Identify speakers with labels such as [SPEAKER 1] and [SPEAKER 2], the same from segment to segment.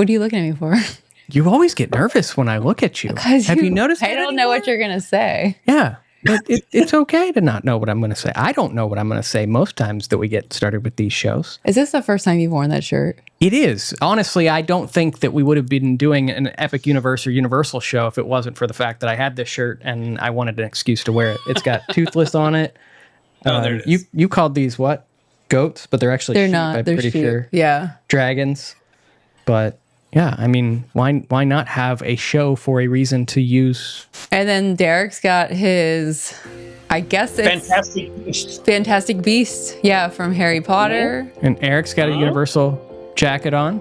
[SPEAKER 1] What are you looking at me for?
[SPEAKER 2] You always get nervous when I look at you. Have you noticed that
[SPEAKER 1] I don't know what you're going to say.
[SPEAKER 2] Yeah. It's okay to not know what I'm going to say. I don't know what I'm going to say most times that we get started with these shows.
[SPEAKER 1] Is this the first time you've worn that shirt?
[SPEAKER 2] It is. Honestly, I don't think that we would have been doing an Epic Universe or Universal show if it wasn't for the fact that I had this shirt and I wanted an excuse to wear it. It's got Toothless on it.
[SPEAKER 3] There it is.
[SPEAKER 2] You called these what? Goats, but they're actually sheep,
[SPEAKER 1] not.
[SPEAKER 2] I'm
[SPEAKER 1] They're
[SPEAKER 2] pretty
[SPEAKER 1] sheep.
[SPEAKER 2] sure.
[SPEAKER 1] Yeah.
[SPEAKER 2] Dragons. But yeah, I mean, why not have a show for a reason to use?
[SPEAKER 1] And then Derek's got his, I guess it's Fantastic Beast. Yeah, from Harry Potter.
[SPEAKER 2] And Eric's got a Universal jacket on.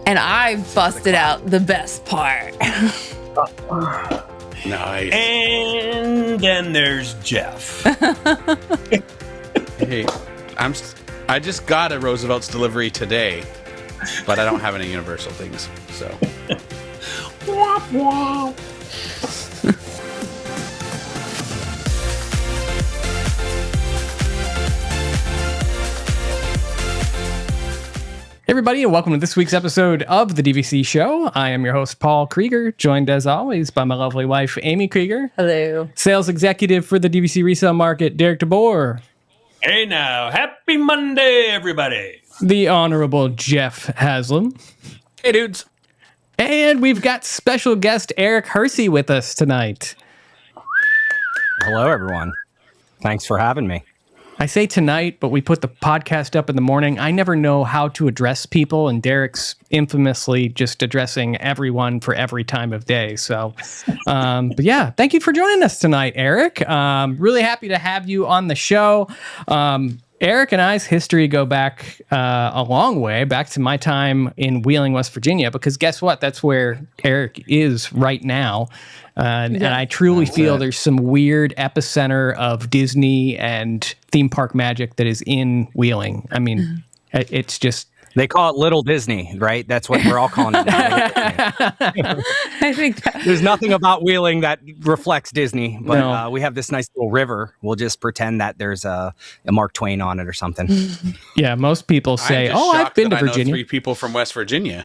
[SPEAKER 1] And I busted out the best part.
[SPEAKER 3] Nice. And then there's Jeff.
[SPEAKER 4] Hey, I just got a Roosevelt's delivery today, but I don't have any Universal things, so.
[SPEAKER 3] Womp womp.
[SPEAKER 2] Hey everybody, and welcome to this week's episode of the DVC Show. I am your host, Paul Krieger, joined as always by my lovely wife, Amy Krieger.
[SPEAKER 1] Hello.
[SPEAKER 2] Sales executive for the DVC resale market, Derek DeBoer.
[SPEAKER 3] Hey now, happy Monday, everybody.
[SPEAKER 2] The Honorable Jeff Haslam.
[SPEAKER 4] Hey, dudes.
[SPEAKER 2] And we've got special guest Eric Hersey with us tonight.
[SPEAKER 5] Hello, everyone. Thanks for having me.
[SPEAKER 2] I say tonight, but we put the podcast up in the morning. I never know how to address people, and Derek's infamously just addressing everyone for every time of day. So, but yeah, thank you for joining us tonight, Eric. Really happy to have you on the show. Eric and I's history go back a long way, back to my time in Wheeling, West Virginia, because guess what? That's where Eric is right now. And I truly feel there's some weird epicenter of Disney and theme park magic that is in Wheeling. I mean, it's just...
[SPEAKER 5] They call it Little Disney, right? That's what we're all calling it now.
[SPEAKER 1] I think
[SPEAKER 5] There's nothing about Wheeling that reflects Disney, but we have this nice little river. We'll just pretend that there's a Mark Twain on it or something.
[SPEAKER 2] Yeah, most people say, I've been to
[SPEAKER 4] I know
[SPEAKER 2] Virginia.
[SPEAKER 4] 3 people from West Virginia.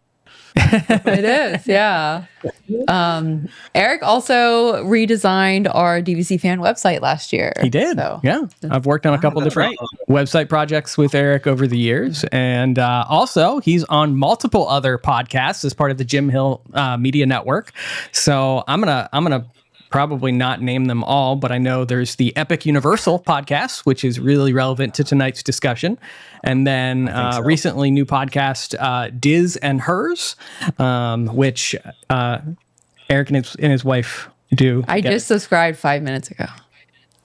[SPEAKER 1] it is, yeah. Eric also redesigned our DVC fan website last year.
[SPEAKER 2] He did.
[SPEAKER 1] So.
[SPEAKER 2] Yeah. I've worked on a couple different website projects with Eric over the years. And also, he's on multiple other podcasts as part of the Jim Hill Media Network. So I'm gonna probably not name them all, but I know there's the Epic Universal podcast, which is really relevant to tonight's discussion. And then recently new podcast, Diz and Hers, which Eric and his wife do.
[SPEAKER 1] I just subscribed 5 minutes ago.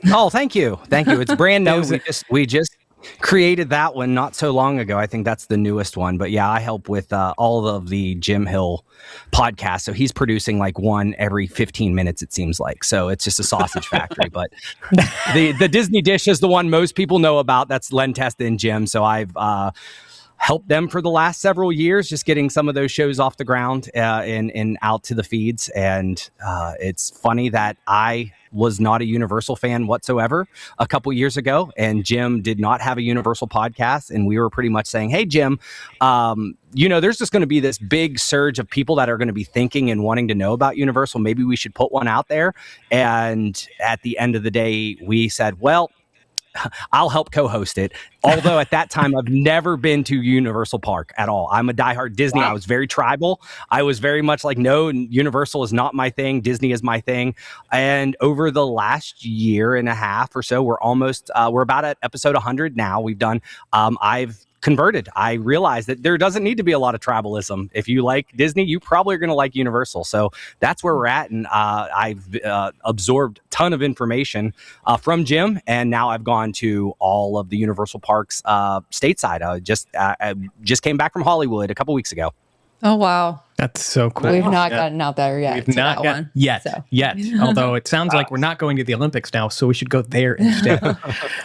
[SPEAKER 5] Oh, thank you. Thank you. It's brand new. We just created that one not so long ago. I think that's the newest one. But yeah, I help with all of the Jim Hill podcasts. So he's producing like one every 15 minutes, it seems like. So it's just a sausage factory. But the Disney dish is the one most people know about. That's Len Testa and Jim. So I've helped them for the last several years, just getting some of those shows off the ground and out to the feeds. And it's funny that I was not a Universal fan whatsoever a couple years ago, and Jim did not have a Universal podcast, and we were pretty much saying, hey, Jim, there's just going to be this big surge of people that are going to be thinking and wanting to know about Universal. Maybe we should put one out there. And at the end of the day, we said, well, I'll help co-host it. Although at that time, I've never been to Universal Park at all. I'm a diehard Disney. Wow. I was very tribal. I was very much like, no, Universal is not my thing. Disney is my thing. And over the last year and a half or so, we're about at episode 100 now. We've done, I've converted. I realized that there doesn't need to be a lot of tribalism. If you like Disney, you probably are going to like Universal. So that's where we're at. And I've absorbed a ton of information from Jim. And now I've gone to all of the Universal parks stateside. I just came back from Hollywood a couple weeks ago.
[SPEAKER 1] Oh, wow.
[SPEAKER 2] That's so cool.
[SPEAKER 1] We've not gotten out there yet.
[SPEAKER 2] We've not gotten yet. Although it sounds like we're not going to the Olympics now, so we should go there instead.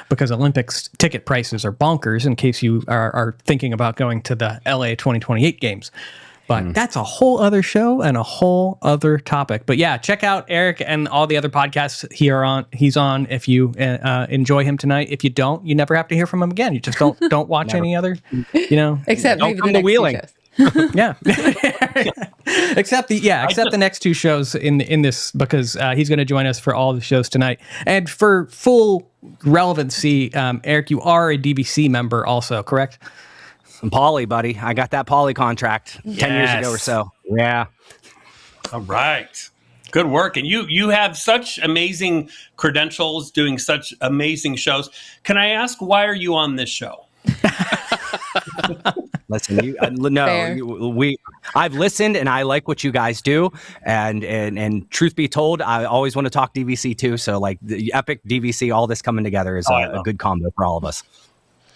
[SPEAKER 2] Because Olympics ticket prices are bonkers in case you are thinking about going to the LA 2028 games. But that's a whole other show and a whole other topic. But yeah, check out Eric and all the other podcasts he's on if you enjoy him tonight. If you don't, you never have to hear from him again. You just don't watch any other,
[SPEAKER 1] Except
[SPEAKER 5] don't
[SPEAKER 1] maybe
[SPEAKER 5] come
[SPEAKER 1] the
[SPEAKER 5] to Wheeling.
[SPEAKER 2] Yeah. except the next two shows in this, because he's going to join us for all the shows tonight. And for full relevancy, Eric, you are a DVC member also, correct?
[SPEAKER 5] I'm Poly, buddy. I got that Poly contract 10 years ago or so. Yeah.
[SPEAKER 3] All right. Good work. And you have such amazing credentials doing such amazing shows. Can I ask, why are you on this show?
[SPEAKER 5] Listen, I've listened and I like what you guys do. And truth be told, I always want to talk DVC too. So like the Epic DVC, all this coming together is a good combo for all of us.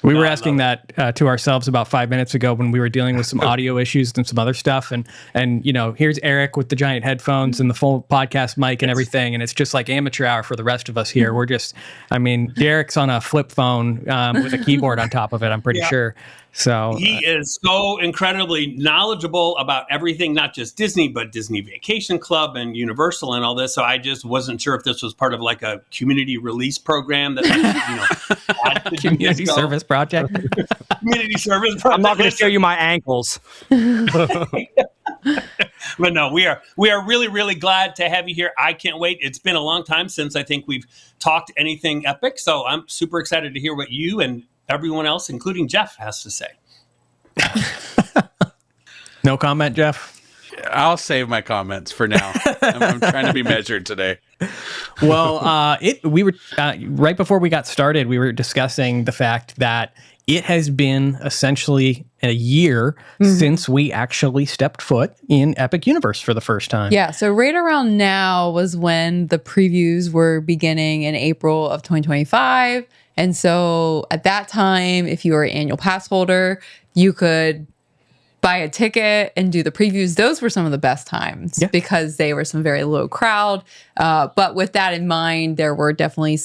[SPEAKER 2] We were asking that to ourselves about 5 minutes ago when we were dealing with some audio issues and some other stuff. And here's Eric with the giant headphones and the full podcast mic and everything. And it's just like amateur hour for the rest of us here. We're just, Derek's on a flip phone with a keyboard on top of it, I'm pretty sure. So
[SPEAKER 3] he is so incredibly knowledgeable about everything, not just Disney, but Disney Vacation Club and Universal and all this. So I just wasn't sure if this was part of like a community release program that
[SPEAKER 2] community service project.
[SPEAKER 3] Community service project.
[SPEAKER 5] I'm not going to show you my ankles.
[SPEAKER 3] But no, we are really, really glad to have you here. I can't wait. It's been a long time since I think we've talked anything Epic. So I'm super excited to hear what you and everyone else, including Jeff, has to say.
[SPEAKER 2] No comment, Jeff?
[SPEAKER 4] I'll save my comments for now. I'm trying to be measured today.
[SPEAKER 2] Well, we were right before we got started, we were discussing the fact that it has been essentially a year since we actually stepped foot in Epic Universe for the first time.
[SPEAKER 1] Yeah, so right around now was when the previews were beginning in April of 2025. And so at that time, if you were an annual pass holder, you could buy a ticket and do the previews. Those were some of the best times because they were some very low crowd. But with that in mind, there were definitely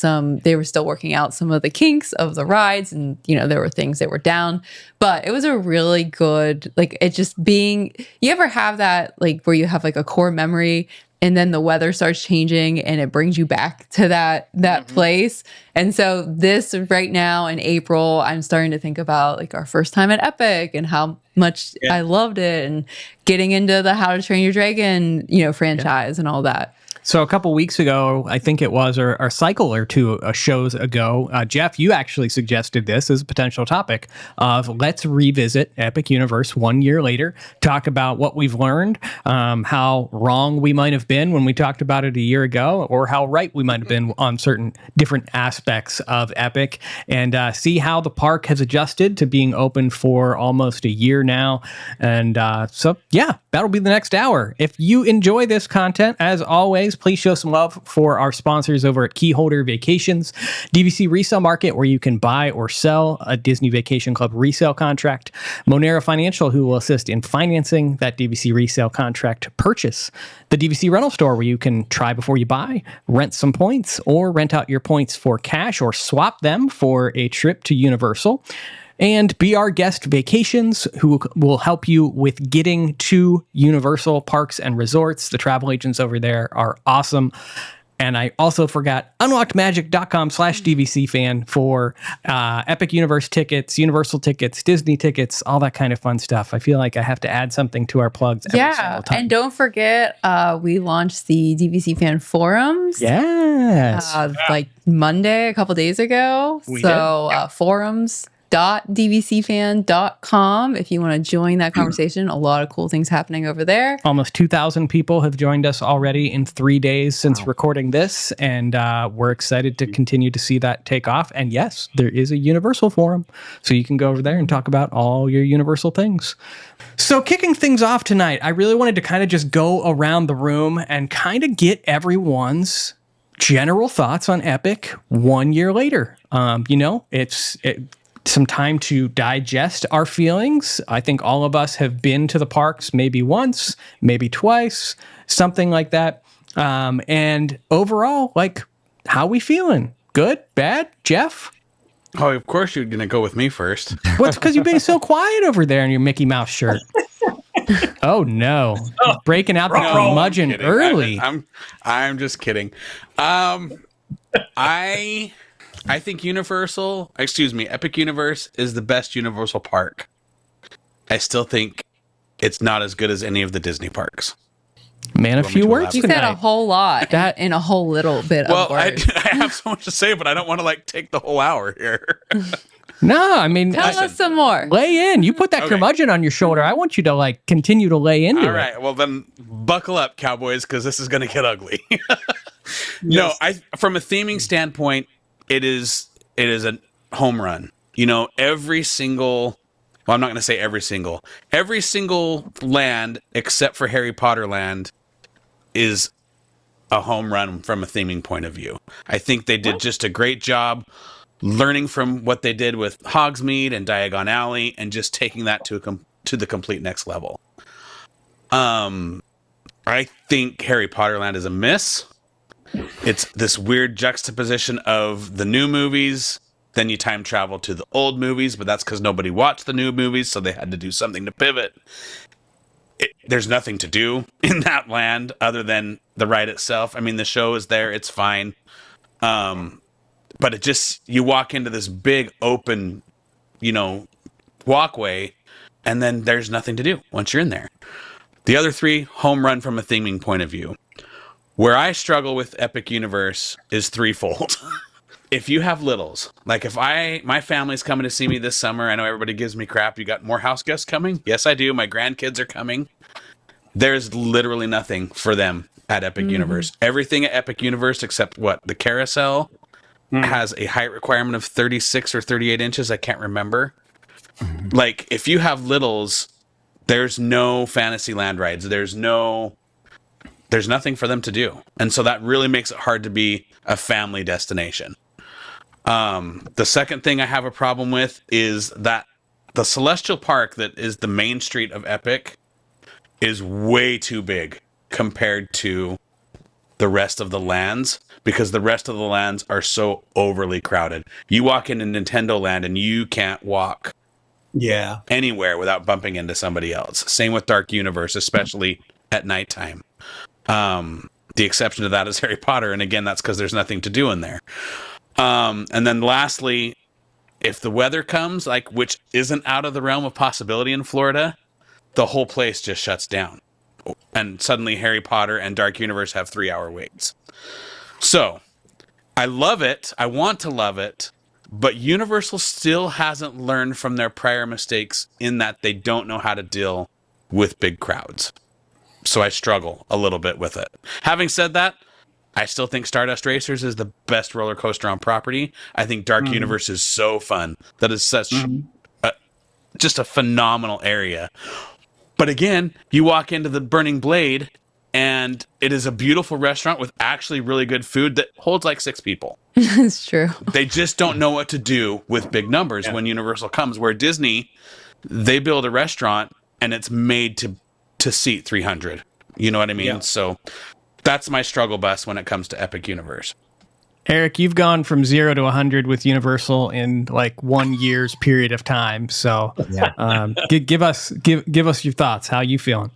[SPEAKER 1] they were still working out some of the kinks of the rides, and, there were things that were down, but it was a really good, you ever have that, where you have a core memory and then the weather starts changing and it brings you back to that place. And so this right now in April, I'm starting to think about our first time at Epic and how much I loved it, and getting into the How to Train Your Dragon, franchise and all that.
[SPEAKER 2] So a couple weeks ago, I think it was, or a cycle or two shows ago, Jeff, you actually suggested this as a potential topic of let's revisit Epic Universe 1 year later, talk about what we've learned, how wrong we might have been when we talked about it a year ago, or how right we might have been on certain different aspects of Epic, and see how the park has adjusted to being open for almost a year now. And that'll be the next hour. If you enjoy this content, as always, please show some love for our sponsors over at Keyholder Vacations, DVC Resale Market, where you can buy or sell a Disney Vacation Club resale contract, Monera Financial, who will assist in financing that DVC resale contract purchase, the DVC Rental Store, where you can try before you buy, rent some points, or rent out your points for cash or swap them for a trip to Universal, and Be Our Guest Vacations, who will help you with getting to Universal Parks and Resorts. The travel agents over there are awesome. And I also forgot unlockedmagic.com/DVC fan for Epic Universe tickets, Universal tickets, Disney tickets, all that kind of fun stuff. I feel like I have to add something to our plugs every single time.
[SPEAKER 1] And don't forget, we launched the DVC fan forums.
[SPEAKER 2] Yes.
[SPEAKER 1] Monday, a couple days ago. forums.dvcfan.com if you want to join that conversation. A lot of cool things happening over there.
[SPEAKER 2] Almost 2,000 people have joined us already in 3 days since recording this, and we're excited to continue to see that take off. And yes, there is a Universal forum, so you can go over there and talk about all your Universal things. So kicking things off tonight, I really wanted to kind of just go around the room and kind of get everyone's general thoughts on Epic 1 year later. It's some time to digest our feelings. I think all of us have been to the parks maybe once, maybe twice, something like that. And overall, how we feeling? Good? Bad? Jeff?
[SPEAKER 4] Oh, of course you're going to go with me first.
[SPEAKER 2] What's because you're being so quiet over there in your Mickey Mouse shirt? Oh no! Breaking out the curmudgeon early.
[SPEAKER 4] I'm just kidding. I think Epic Universe is the best Universal park. I still think it's not as good as any of the Disney parks.
[SPEAKER 2] Man, a
[SPEAKER 4] Want me
[SPEAKER 2] few
[SPEAKER 4] to
[SPEAKER 2] words
[SPEAKER 4] elaborate?
[SPEAKER 1] You said a
[SPEAKER 2] tonight.
[SPEAKER 1] whole lot in a whole little bit
[SPEAKER 4] Well,
[SPEAKER 1] of
[SPEAKER 4] I
[SPEAKER 1] words.
[SPEAKER 4] have so much to say, but I don't want to like take the whole hour here.
[SPEAKER 2] No, I mean,
[SPEAKER 1] Tell us some more.
[SPEAKER 2] lay in. You put that
[SPEAKER 4] Okay.
[SPEAKER 2] curmudgeon on your shoulder. I want you to like continue to lay into
[SPEAKER 4] All
[SPEAKER 2] it.
[SPEAKER 4] right, well then buckle up, cowboys, because this is going to get ugly. No, from a theming standpoint, it is a home run. You know, every single I'm not going to say every single land except for Harry Potter Land is a home run from a theming point of view. I think they did just a great job learning from what they did with Hogsmeade and Diagon Alley and just taking that to the complete next level. I think Harry Potter Land is a miss. It's this weird juxtaposition of the new movies, then you time travel to the old movies, but that's because nobody watched the new movies, so they had to do something to pivot. There's nothing to do in that land other than the ride itself. I mean, the show is there, it's fine. But it just, you walk into this big open, walkway, and then there's nothing to do once you're in there. The other three, home run from a theming point of view. Where I struggle with Epic Universe is threefold. If you have littles, like if my family's coming to see me this summer, I know everybody gives me crap. You got more house guests coming? Yes, I do. My grandkids are coming. There's literally nothing for them at Epic Universe. Everything at Epic Universe except the carousel has a height requirement of 36 or 38 inches. I can't remember. Like if you have littles, there's no Fantasyland rides. There's nothing for them to do. And so that really makes it hard to be a family destination. The second thing I have a problem with is that the Celestial Park that is the main street of Epic is way too big compared to the rest of the lands, because the rest of the lands are so overly crowded. You walk into Nintendo Land and you can't walk anywhere without bumping into somebody else. Same with Dark Universe, especially at nighttime. The exception to that is Harry Potter, and again, that's because there's nothing to do in there. And then lastly, if the weather comes, which isn't out of the realm of possibility in Florida, the whole place just shuts down. And suddenly Harry Potter and Dark Universe have 3-hour waits. So, I love it. I want to love it. But Universal still hasn't learned from their prior mistakes in that they don't know how to deal with big crowds. So I struggle a little bit with it. Having said that, I still think Stardust Racers is the best roller coaster on property. I think Dark Universe is so fun. That is such just a phenomenal area. But again, you walk into the Burning Blade, and it is a beautiful restaurant with actually really good food that holds like 6 people.
[SPEAKER 1] It's true.
[SPEAKER 4] They just don't know what to do with big numbers when Universal comes. Where Disney, they build a restaurant, and it's made to seat 300. You know what I mean? Yeah. So that's my struggle bus when it comes to Epic Universe.
[SPEAKER 2] Eric, you've gone from 0 to 100 with Universal in like 1 year's period of time. So give us your thoughts. How you feeling?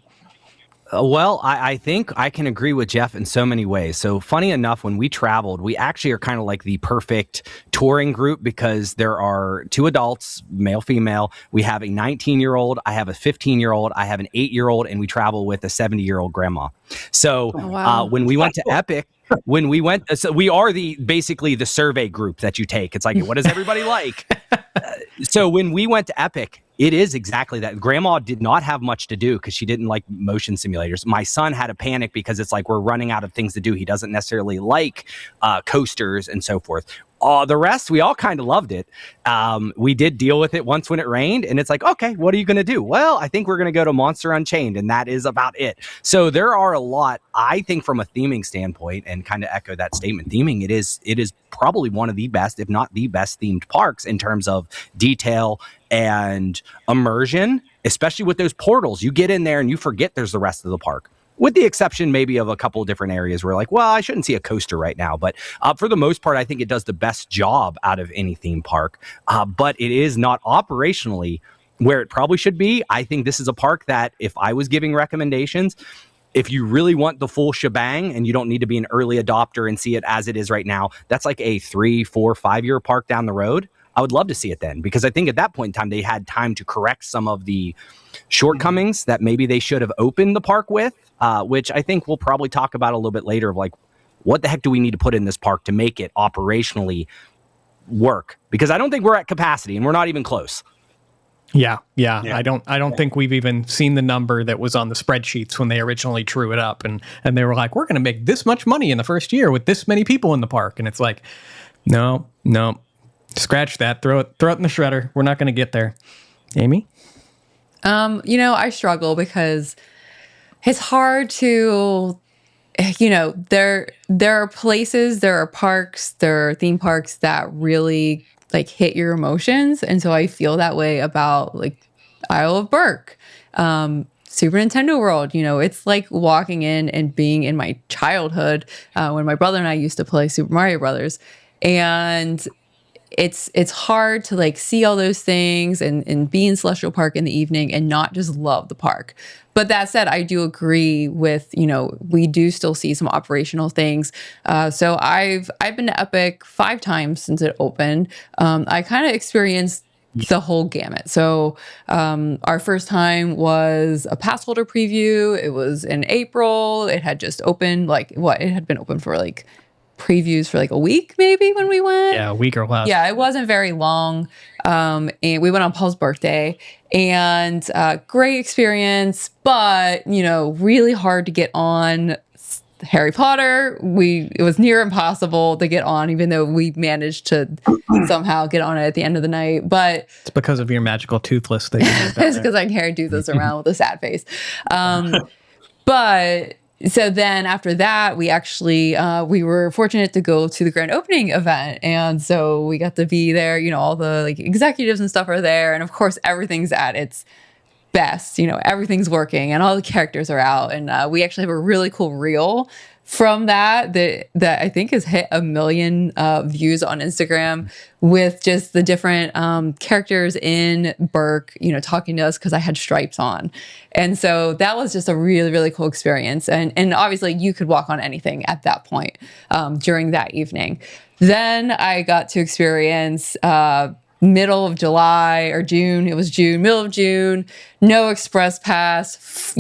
[SPEAKER 5] Well, I think I can agree with Jeff in so many ways. So funny enough, when we traveled, we actually are kind of like the perfect touring group because there are 2 adults, male, female. We have a 19-year-old, I have a 15-year-old, I have an 8-year-old, and we travel with a 70-year-old grandma. So when we went to Epic, so we are basically the survey group that you take. It's like, what does everybody like? So when we went to Epic, it is exactly that. Grandma did not have much to do because she didn't like motion simulators. My son had a panic because it's like we're running out of things to do. He doesn't necessarily like coasters and so forth. The rest, we all kind of loved it. We did deal with it once when it rained, and it's like, okay, what are you going to do? Well, I think we're going to go to Monster Unchained, and that is about it. So there are a lot, I think, from a theming standpoint, and kind of echo that statement. Theming, it is probably one of the best, if not the best, themed parks in terms of detail and immersion, especially with those portals. You get in there and you forget there's the rest of the park. With the exception maybe of a couple of different areas where like, well, I shouldn't see a coaster right now. But for the most part, I think it does the best job out of any theme park. But it is not operationally where it probably should be. I think this is a park that if I was giving recommendations, if you really want the full shebang and you don't need to be an early adopter and see it as it is right now, that's like a 3, 4, 5 year park down the road. I would love to see it then, because I think at that point in time, they had time to correct some of the shortcomings that maybe they should have opened the park with, which I think we'll probably talk about a little bit later of like, what the heck do we need to put in this park to make it operationally work? Because I don't think we're at capacity, and we're not even close.
[SPEAKER 2] Yeah. I don't think we've even seen the number that was on the spreadsheets when they originally drew it up, and they were like, we're going to make this much money in the first year with this many people in the park, and it's like, no, scratch that, throw it in the shredder. We're not going to get there. Amy?
[SPEAKER 1] I struggle because it's hard to, there are places, there are parks, there are theme parks that really like hit your emotions. And so I feel that way about like Isle of Berk, Super Nintendo World. It's like walking in and being in my childhood when my brother and I used to play Super Mario Brothers. And it's hard to like see all those things and be in Celestial Park in the evening and not just love the park. But that said, I do agree with, we do still see some operational things. So I've been to Epic 5 times since it opened. I kind of experienced the whole gamut. So our first time was a pass holder preview. It was in April. It had just opened it had been open for like previews for like a week maybe when we went.
[SPEAKER 2] Yeah, a week or less.
[SPEAKER 1] Yeah, it wasn't very long. And we went on Paul's birthday, and great experience, but really hard to get on Harry Potter. It was near impossible to get on, even though we managed to somehow get on it at the end of the night. But
[SPEAKER 2] it's because of your magical toothless thing.
[SPEAKER 1] It's because I carry toothless around with a sad face. But so then after that, we actually, we were fortunate to go to the grand opening event. And so we got to be there, all the like executives and stuff are there. And of course, everything's at its best, everything's working and all the characters are out. And we actually have a really cool reel from that I think has hit 1 million views on Instagram with just the different characters in Berk, talking to us because I had stripes on. And so that was just a really, really cool experience. And obviously you could walk on anything at that point during that evening. Then I got to experience middle of July or June. It was June, middle of June, no express pass,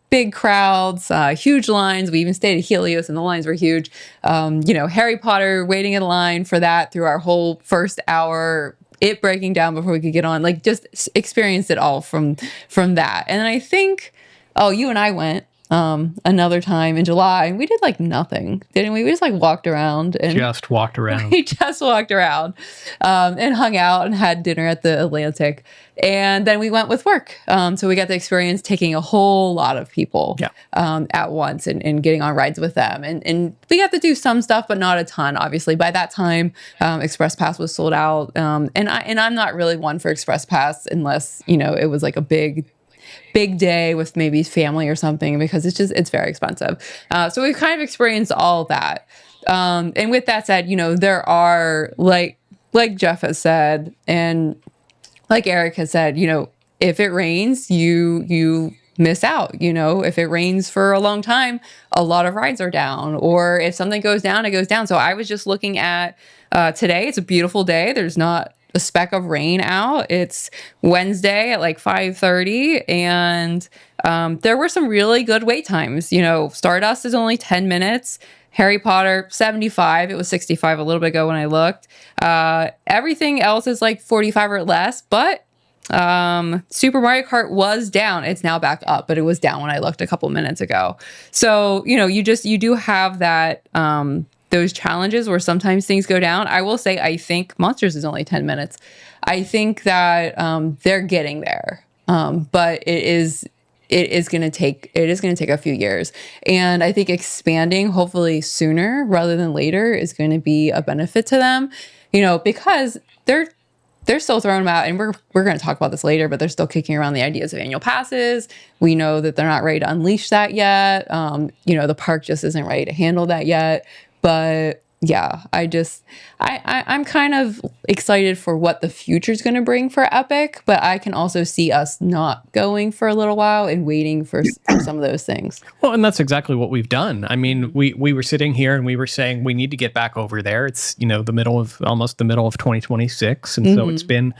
[SPEAKER 1] big crowds, huge lines. We even stayed at Helios and the lines were huge. Harry Potter waiting in line for that through our whole first hour, it breaking down before we could get on, like just experienced it all from that. And then I think, you and I went another time in July and we did like nothing, didn't we? We just like walked around and
[SPEAKER 2] just walked around.
[SPEAKER 1] We just walked around and hung out and had dinner at the Atlantic. And then we went with work. So we got the experience taking a whole lot of people at once and getting on rides with them. And we got to do some stuff, but not a ton. Obviously, by that time, Express Pass was sold out. And I'm not really one for Express Pass unless, it was like a big day with maybe family or something, because it's very expensive. So we've kind of experienced all of that. And with that said, there are like Jeff has said, and like Eric has said, if it rains, you miss out. If it rains for a long time, a lot of rides are down, or if something goes down, it goes down. So I was just looking at today. It's a beautiful day. There's not a speck of rain out. It's Wednesday at like 5:30, and there were some really good wait times. Stardust is only 10 minutes. Harry Potter 75. It was 65 a little bit ago when I looked. Everything else is like 45 or less, but Super Mario Kart was down. It's now back up, but it was down when I looked a couple minutes ago. So, you do have that those challenges where sometimes things go down. I will say, I think Monsters is only 10 minutes. I think that they're getting there. But it is going to take a few years. And I think expanding hopefully sooner rather than later is going to be a benefit to them, because they're still throwing them out, and we're going to talk about this later, but they're still kicking around the ideas of annual passes. We know that they're not ready to unleash that yet. The park just isn't ready to handle that yet. But yeah, I'm kind of excited for what the future's going to bring for Epic, but I can also see us not going for a little while and waiting for some of those things.
[SPEAKER 2] Well, and that's exactly what we've done. I mean, we were sitting here and we were saying we need to get back over there. It's, almost the middle of 2026. And so it's been,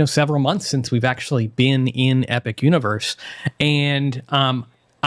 [SPEAKER 2] several months since we've actually been in Epic Universe. And,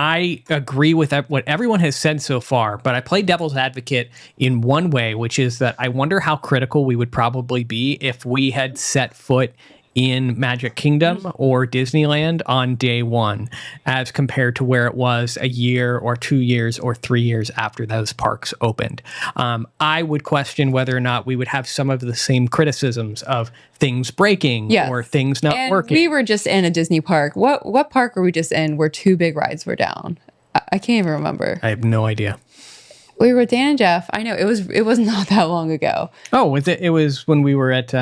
[SPEAKER 2] I agree with what everyone has said so far, but I play devil's advocate in one way, which is that I wonder how critical we would probably be if we had set foot in Magic Kingdom or Disneyland on day one, as compared to where it was a year or 2 years or 3 years after those parks opened. I would question whether or not we would have some of the same criticisms of things breaking or things not working.
[SPEAKER 1] We were just in a Disney park. What park were we just in where 2 big rides were down? I can't even remember.
[SPEAKER 2] I have no idea.
[SPEAKER 1] We were with Dan and Jeff. I know it was not that long ago.
[SPEAKER 2] Oh, it was when we were at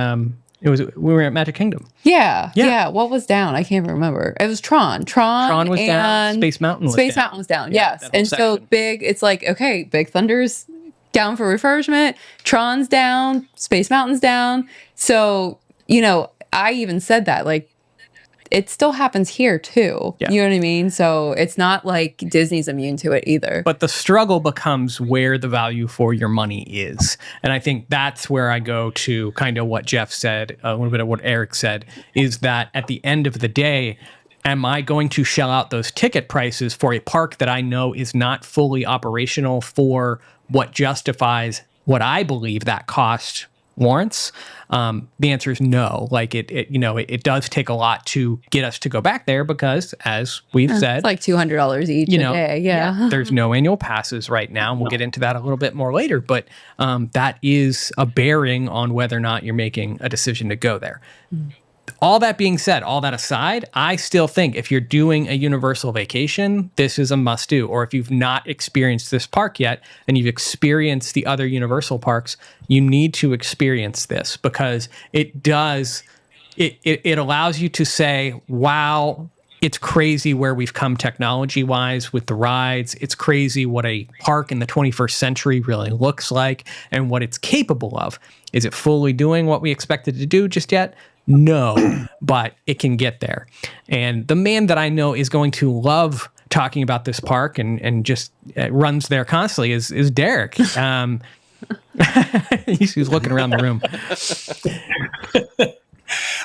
[SPEAKER 2] we were at Magic Kingdom.
[SPEAKER 1] Yeah. What was down? I can't even remember. It was Tron. Tron was down.
[SPEAKER 2] Space Mountain
[SPEAKER 1] was down. Yes. And so big, it's like, okay, Big Thunder's down for refurbishment. Tron's down. Space Mountain's down. So, I even said that, like, it still happens here too. Yeah. You know what I mean? So it's not like Disney's immune to it either.
[SPEAKER 2] But the struggle becomes where the value for your money is. And I think that's where I go to kind of what Jeff said, a little bit of what Eric said, is that at the end of the day, am I going to shell out those ticket prices for a park that I know is not fully operational for what justifies what I believe that cost warrants? The answer is no. Like it does take a lot to get us to go back there because, as we've said,
[SPEAKER 1] it's like $200 each a day. Yeah.
[SPEAKER 2] There's no annual passes right now. And we'll get into that a little bit more later, but that is a bearing on whether or not you're making a decision to go there. All that being said, all that aside, I still think if you're doing a Universal vacation, this is a must do. Or if you've not experienced this park yet and you've experienced the other Universal parks, you need to experience this because it does, it allows you to say, wow, it's crazy where we've come technology-wise with the rides. It's crazy what a park in the 21st century really looks like and what it's capable of. Is it fully doing what we expected to do just yet? No, but it can get there. And the man that I know is going to love talking about this park and just runs there constantly is Derek. He's looking around the room.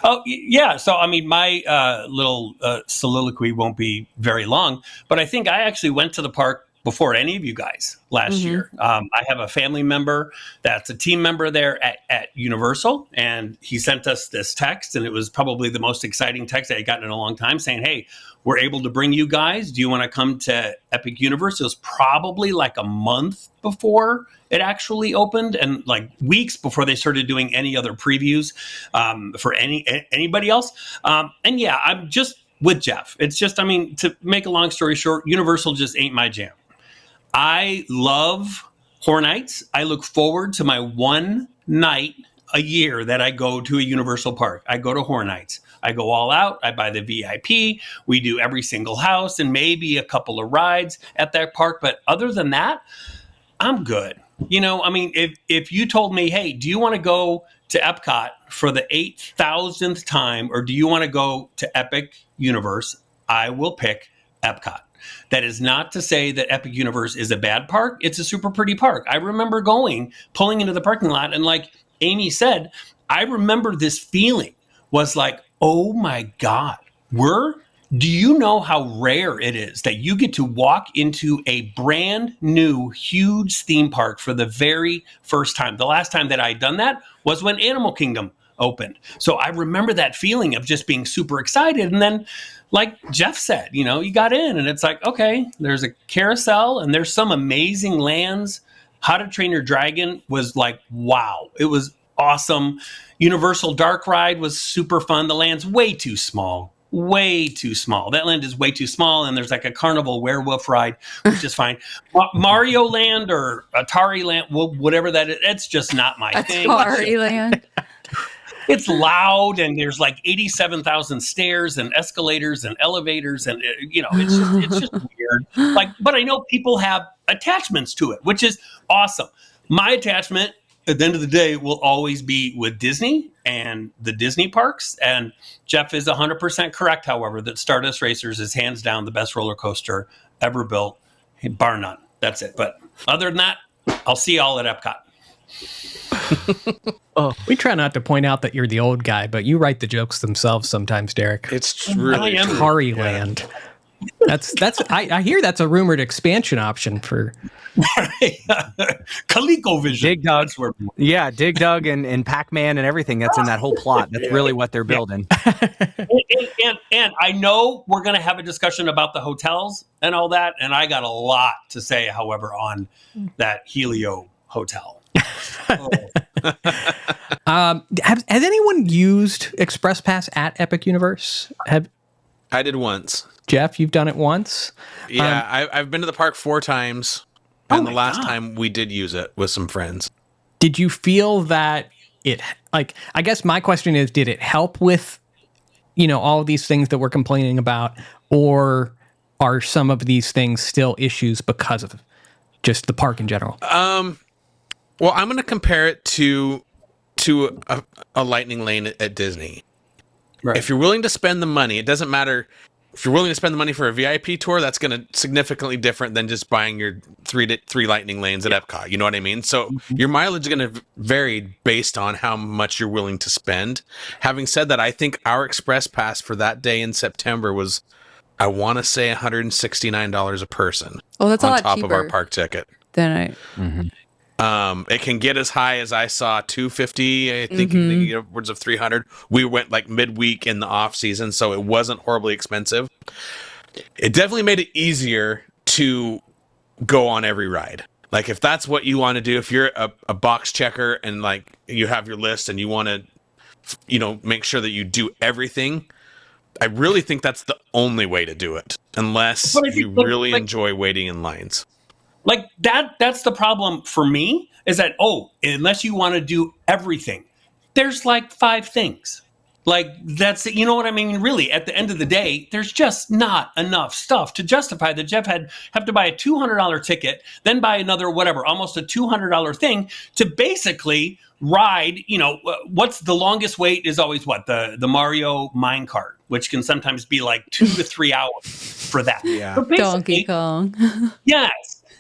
[SPEAKER 3] Oh, yeah. So, I mean, my little soliloquy won't be very long, but I think I actually went to the park before any of you guys last year. I have a family member that's a team member there at Universal, and he sent us this text, and it was probably the most exciting text I had gotten in a long time saying, hey, we're able to bring you guys. Do you want to come to Epic Universe? It was probably like a month before it actually opened and like weeks before they started doing any other previews for anybody else. And yeah, I'm just with Jeff. It's just, I mean, to make a long story short, Universal just ain't my jam. I love Horror Nights. I look forward to my one night a year that I go to a Universal park. I go to Horror Nights. I go all out. I buy the VIP. We do every single house and maybe a couple of rides at that park. But other than that, I'm good. I mean, if you told me, hey, do you want to go to Epcot for the 8,000th time or do you want to go to Epic Universe? I will pick Epcot. That is not to say that Epic Universe is a bad park. It's a super pretty park. I remember pulling into the parking lot, and like Amy said, I remember this feeling was like, oh my God, do you know how rare it is that you get to walk into a brand new, huge theme park for the very first time? The last time that I had done that was when Animal Kingdom opened. So I remember that feeling of just being super excited. And then, like Jeff said, you got in and it's like, okay, there's a carousel and there's some amazing lands. How to Train Your Dragon was like, wow, it was awesome. Universal Dark Ride was super fun. The land's way too small. That land is way too small. And there's like a carnival werewolf ride, which is fine. Mario Land or Atari Land, whatever that is, it's just not my thing.
[SPEAKER 1] Atari Land.
[SPEAKER 3] It's loud and there's like 87,000 stairs and escalators and elevators and it's just weird. But I know people have attachments to it, which is awesome. My attachment at the end of the day will always be with Disney and the Disney parks. And Jeff is 100% correct, however, that Stardust Racers is hands down the best roller coaster ever built, bar none. That's it. But other than that, I'll see y'all at Epcot.
[SPEAKER 2] We try not to point out that you're the old guy, but you write the jokes themselves sometimes, Derek.
[SPEAKER 4] It's really true.
[SPEAKER 2] Atari Land. That's. I hear that's a rumored expansion option for
[SPEAKER 3] ColecoVision.
[SPEAKER 5] Dig Dug.
[SPEAKER 3] That's where-
[SPEAKER 5] Yeah, Dig Dug and Pac-Man and everything that's in that whole plot. That's really what they're building.
[SPEAKER 3] and I know we're going to have a discussion about the hotels and all that, and I got a lot to say, however, on that Helio hotel.
[SPEAKER 2] Has anyone used Express Pass at Epic Universe?
[SPEAKER 4] I did once.
[SPEAKER 2] Jeff, you've done it once?
[SPEAKER 4] Yeah, I've been to the park 4 times, and the last time we did use it with some friends.
[SPEAKER 2] Did you feel that it, like, I guess my question is, did it help with, all of these things that we're complaining about, or are some of these things still issues because of just the park in general?
[SPEAKER 4] Well, I'm going to compare it to a lightning lane at Disney.
[SPEAKER 3] Right.
[SPEAKER 4] If you're willing to spend the money, it doesn't matter. If you're willing to spend the money for a VIP tour, that's going to significantly different than just buying your three lightning lanes at Epcot. You know what I mean? So your mileage is going to vary based on how much you're willing to spend. Having said that, I think our Express Pass for that day in September was, I want to say, $169 a person.
[SPEAKER 1] Oh, that's a
[SPEAKER 4] on
[SPEAKER 1] lot
[SPEAKER 4] top of our
[SPEAKER 1] cheaper
[SPEAKER 4] park ticket.
[SPEAKER 1] Then
[SPEAKER 4] It can get as high as I saw $250. I think upwards of $300. We went like midweek in the off season, so it wasn't horribly expensive. It definitely made it easier to go on every ride. Like if that's what you want to do, if you're a box checker and like you have your list and you want to, make sure that you do everything, I really think that's the only way to do it, unless you really enjoy waiting in lines.
[SPEAKER 3] Like that's the problem for me, is that, unless you want to do everything, there's like 5 things. Like that's, you know what I mean? Really, at the end of the day, there's just not enough stuff to justify that Jeff have to buy a $200 ticket, then buy another, almost a $200 thing to basically ride. What's the longest wait is always the Mario minecart, which can sometimes be like 2 to 3 hours for that.
[SPEAKER 4] Yeah.
[SPEAKER 3] But
[SPEAKER 1] Donkey Kong.
[SPEAKER 3] Yes.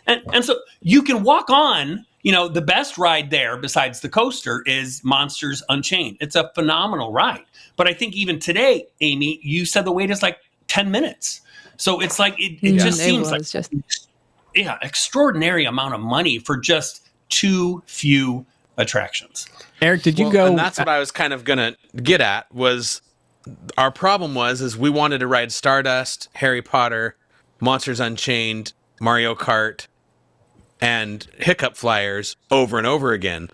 [SPEAKER 3] And so you can walk on, the best ride there besides the coaster is Monsters Unchained. It's a phenomenal ride. But I think even today, Amy, you said the wait is like 10 minutes. So it's like, it just seems like extraordinary amount of money for just too few attractions.
[SPEAKER 2] Eric, did you go?
[SPEAKER 4] And that's what I was kind of going to get at, was our problem is we wanted to ride Stardust, Harry Potter, Monsters Unchained, Mario Kart, and Hiccup Flyers over and over again.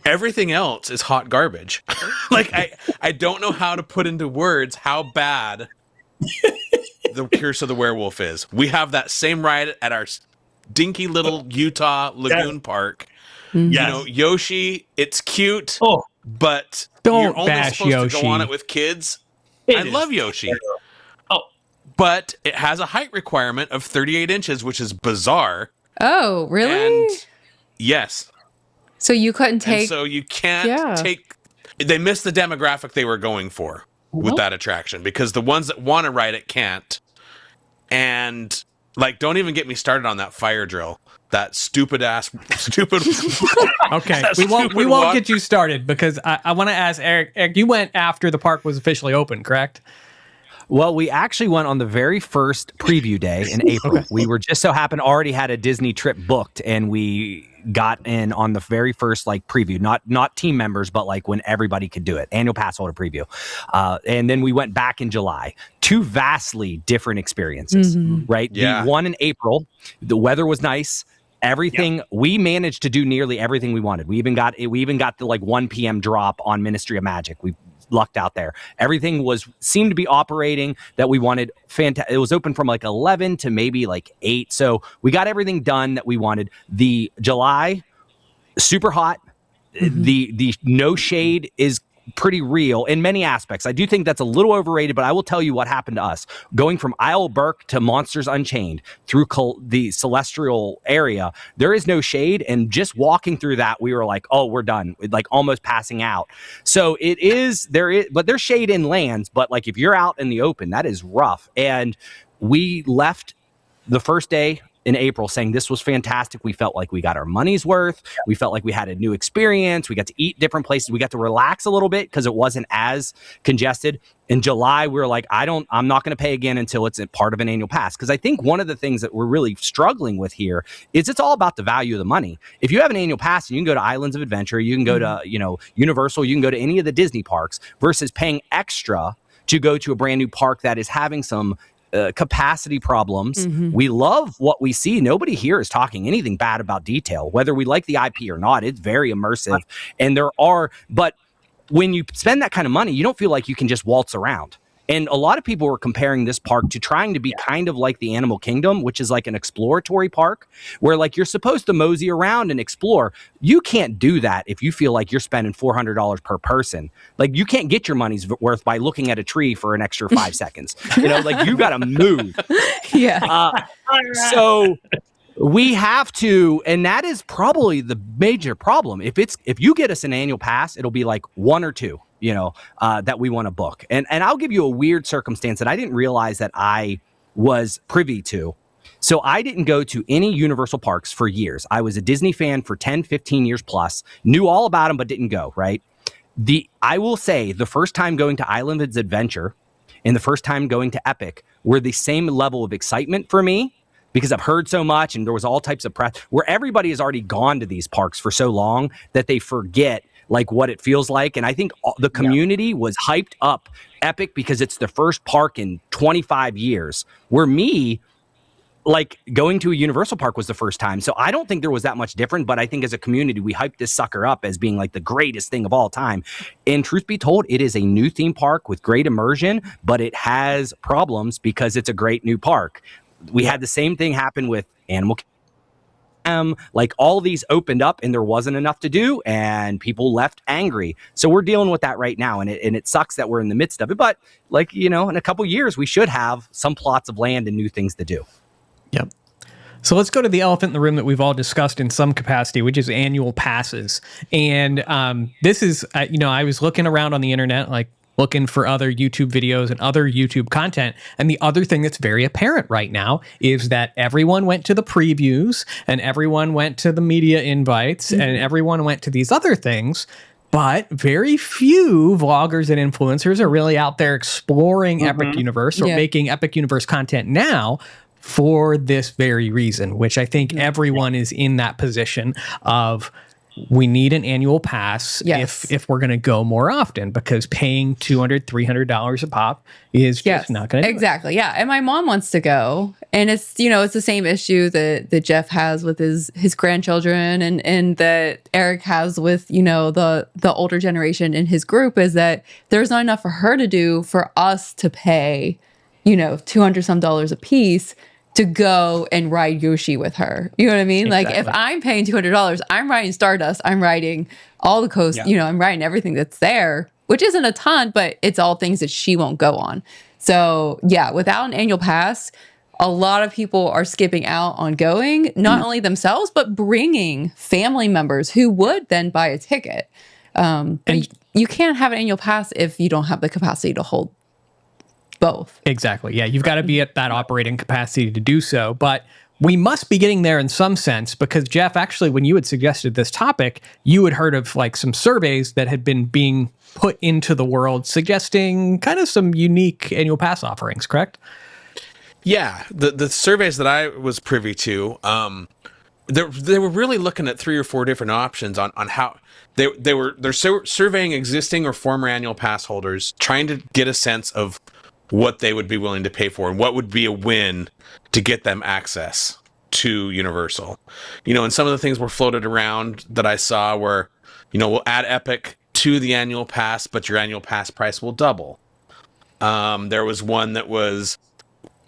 [SPEAKER 4] Everything else is hot garbage. Like I don't know how to put into words how bad the Curse of the Werewolf is. We have that same ride at our dinky little Utah Lagoon Park.
[SPEAKER 3] Yes.
[SPEAKER 4] Yoshi, it's cute, but
[SPEAKER 2] Don't
[SPEAKER 4] you're only
[SPEAKER 2] bash
[SPEAKER 4] supposed
[SPEAKER 2] Yoshi.
[SPEAKER 4] to go on it with kids. I love Yoshi. But it has a height requirement of 38 inches, which is bizarre.
[SPEAKER 1] Oh, really?
[SPEAKER 4] And yes.
[SPEAKER 1] So you couldn't take.
[SPEAKER 4] And so you can't take. They missed the demographic they were going for with that attraction, because the ones that want to ride it can't. And don't even get me started on that fire drill. That stupid.
[SPEAKER 2] Okay, we won't get you started, because I want to ask Eric. Eric, you went after the park was officially open, correct?
[SPEAKER 5] Well, we actually went on the very first preview day in April. We were just so happened already had a Disney trip booked, and we got in on the very first preview, not team members, but when everybody could do it, annual pass holder preview. And then we went back in July. 2 vastly different experiences, right?
[SPEAKER 4] Yeah.
[SPEAKER 5] The one in April, the weather was nice. Everything we managed to do nearly everything we wanted. We even got the 1 p.m. drop on Ministry of Magic. We lucked out there. Everything seemed to be operating that we wanted. Fantastic. It was open from 11 to maybe 8. So we got everything done that we wanted. The July, super hot. The no shade is pretty real in many aspects. I do think that's a little overrated, but I will tell you what happened to us. Going from Isle Burke to Monsters Unchained through the Celestial area, there is no shade. And just walking through that, we were like, oh, we're done. Like almost passing out. So but there's shade in lands, but like if you're out in the open, that is rough. And we left the first day in April saying this was fantastic. We felt like we got our money's worth. We felt like we had a new experience. We got to eat different places. We got to relax a little bit because it wasn't as congested. In July, we were like, I'm not going to pay again until it's a part of an annual pass. Because I think one of the things that we're really struggling with here is it's all about the value of the money. If you have an annual pass and you can go to Islands of Adventure, you can go to, Universal, you can go to any of the Disney parks versus paying extra to go to a brand new park that is having some capacity problems. We love what we see. Nobody here is talking anything bad about detail, whether we like the IP or not. It's very immersive. And but when you spend that kind of money, you don't feel like you can just waltz around. And a lot of people were comparing this park to trying to be kind of like the Animal Kingdom, which is like an exploratory park where like you're supposed to mosey around and explore. You can't do that if you feel like you're spending $400 per person. Like you can't get your money's worth by looking at a tree for an extra 5 seconds. Like you got to move. So we have to, and that is probably the major problem. If you get us an annual pass, it'll be like 1 or 2. That we want to book. And I'll give you a weird circumstance that I didn't realize that I was privy to. So I didn't go to any Universal parks for years. I was a Disney fan for 10, 15 years plus, knew all about them, but didn't go, right? I will say the first time going to Islands Adventure and the first time going to Epic were the same level of excitement for me because I've heard so much and there was all types of press where everybody has already gone to these parks for so long that they forget like what it feels like. And I think the community was hyped up Epic because it's the first park in 25 years where like going to a Universal park was the first time. So I don't think there was that much different, but I think as a community, we hyped this sucker up as being like the greatest thing of all time. And truth be told, it is a new theme park with great immersion, but it has problems because it's a great new park. We had the same thing happen with Animal Kingdom. Like all these opened up and there wasn't enough to do and people left angry. So we're dealing with that right now. And it sucks that we're in the midst of it. But like, in a couple years, we should have some plots of land and new things to do.
[SPEAKER 2] Yep. So let's go to the elephant in the room that we've all discussed in some capacity, which is annual passes. And this is, I was looking around on the internet, like looking for other YouTube videos and other YouTube content. And the other thing that's very apparent right now is that everyone went to the previews and everyone went to the media invites and everyone went to these other things. But very few vloggers and influencers are really out there exploring Epic Universe or making Epic Universe content now for this very reason, which I think everyone is in that position of we need an annual pass if we're going to go more often because paying $200, $300 a pop is just not going to do
[SPEAKER 1] exactly. Yeah. And my mom wants to go. And it's, it's the same issue that Jeff has with his grandchildren and that Eric has with, the older generation in his group is that there's not enough for her to do for us to pay, $200 some a piece to go and ride Yoshi with her. You know what I mean? Exactly. Like if I'm paying $200, I'm riding Stardust, I'm riding all the coast, I'm riding everything that's there, which isn't a ton, but it's all things that she won't go on. So yeah, without an annual pass, a lot of people are skipping out on going, not only themselves, but bringing family members who would then buy a ticket. But you can't have an annual pass if you don't have the capacity to hold both.
[SPEAKER 2] Exactly. Yeah. You've got to be at that operating capacity to do so. But we must be getting there in some sense because Jeff, actually, when you had suggested this topic, you had heard of like some surveys that had been being put into the world suggesting kind of some unique annual pass offerings, correct?
[SPEAKER 4] Yeah. The surveys that I was privy to, they were really looking at 3 or 4 different options on how they're surveying existing or former annual pass holders, trying to get a sense of what they would be willing to pay for and what would be a win to get them access to Universal. And some of the things were floated around that I saw were, we'll add Epic to the annual pass, but your annual pass price will double. There was one that was,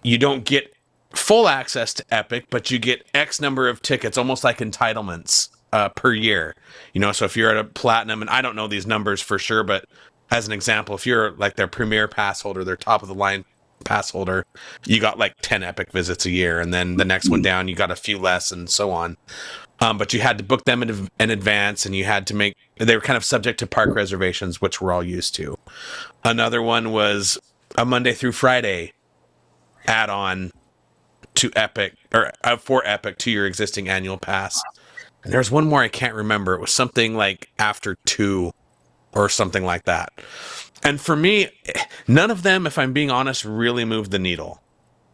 [SPEAKER 4] you don't get full access to Epic, but you get X number of tickets, almost like entitlements per year. So if you're at a platinum, and I don't know these numbers for sure, but as an example, if you're like their premier pass holder, their top of the line pass holder, you got like 10 Epic visits a year, and then the next one down, you got a few less, and so on. But you had to book them in advance, and you had to they were kind of subject to park reservations, which we're all used to. Another one was a Monday through Friday add-on to Epic, or for Epic to your existing annual pass. And there's one more I can't remember. It was something like after 2 or something like that. And for me, none of them, if I'm being honest, really moved the needle.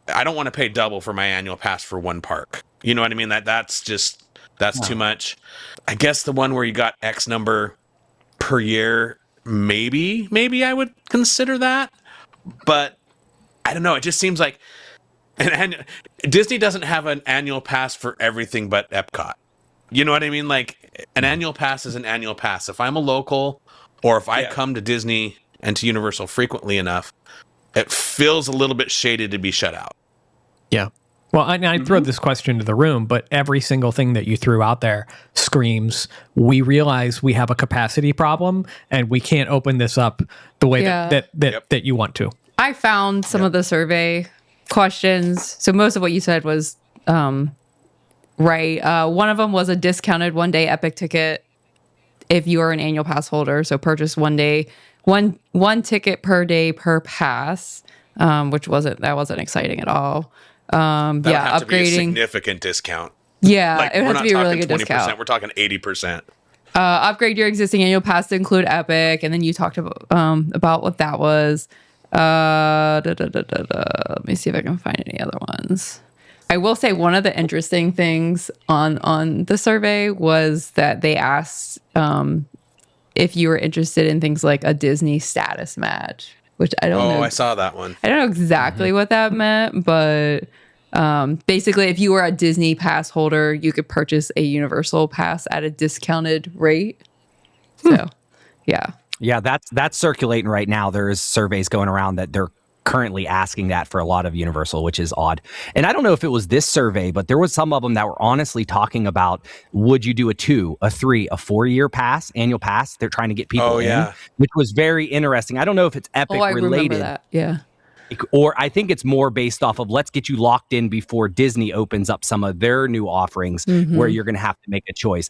[SPEAKER 4] I don't want to pay double for my annual pass for one park. You know what I mean? That's too much. I guess the one where you got X number per year, maybe I would consider that. But I don't know. It just seems like and Disney doesn't have an annual pass for everything but Epcot. You know what I mean? Like, an annual pass is an annual pass. If I'm a local, or if I come to Disney and to Universal frequently enough, it feels a little bit shaded to be shut out.
[SPEAKER 2] Yeah. Well, I throw this question to the room, but every single thing that you threw out there screams, we realize we have a capacity problem and we can't open this up the way that you want to.
[SPEAKER 1] I found some of the survey questions. So most of what you said was right. One of them was a discounted one-day Epic ticket if you are an annual pass holder. So purchase one ticket per day per pass, which wasn't exciting at all.
[SPEAKER 4] Have to be a significant discount.
[SPEAKER 1] Yeah,
[SPEAKER 4] like,
[SPEAKER 1] it would have to be a really good 20%, discount.
[SPEAKER 4] We're talking 80%.
[SPEAKER 1] Upgrade your existing annual pass to include Epic, and then you talked about what that was. Let me see if I can find any other ones. I will say one of the interesting things on the survey was that they asked if you were interested in things like a Disney status match, which I don't know.
[SPEAKER 4] Oh, I saw that one.
[SPEAKER 1] I don't know exactly what that meant, but basically, if you were a Disney pass holder, you could purchase a Universal pass at a discounted rate. So, yeah.
[SPEAKER 5] Yeah, that's circulating right now. There's surveys going around that they're currently asking that for a lot of Universal, which is odd. And I don't know if it was this survey, but there was some of them that were honestly talking about, would you do a 2, a 3, a 4-year pass, annual pass? They're trying to get people in, which was very interesting. I don't know if it's Epic related.
[SPEAKER 1] Remember that. Yeah.
[SPEAKER 5] Or I think it's more based off of, let's get you locked in before Disney opens up some of their new offerings where you're going to have to make a choice.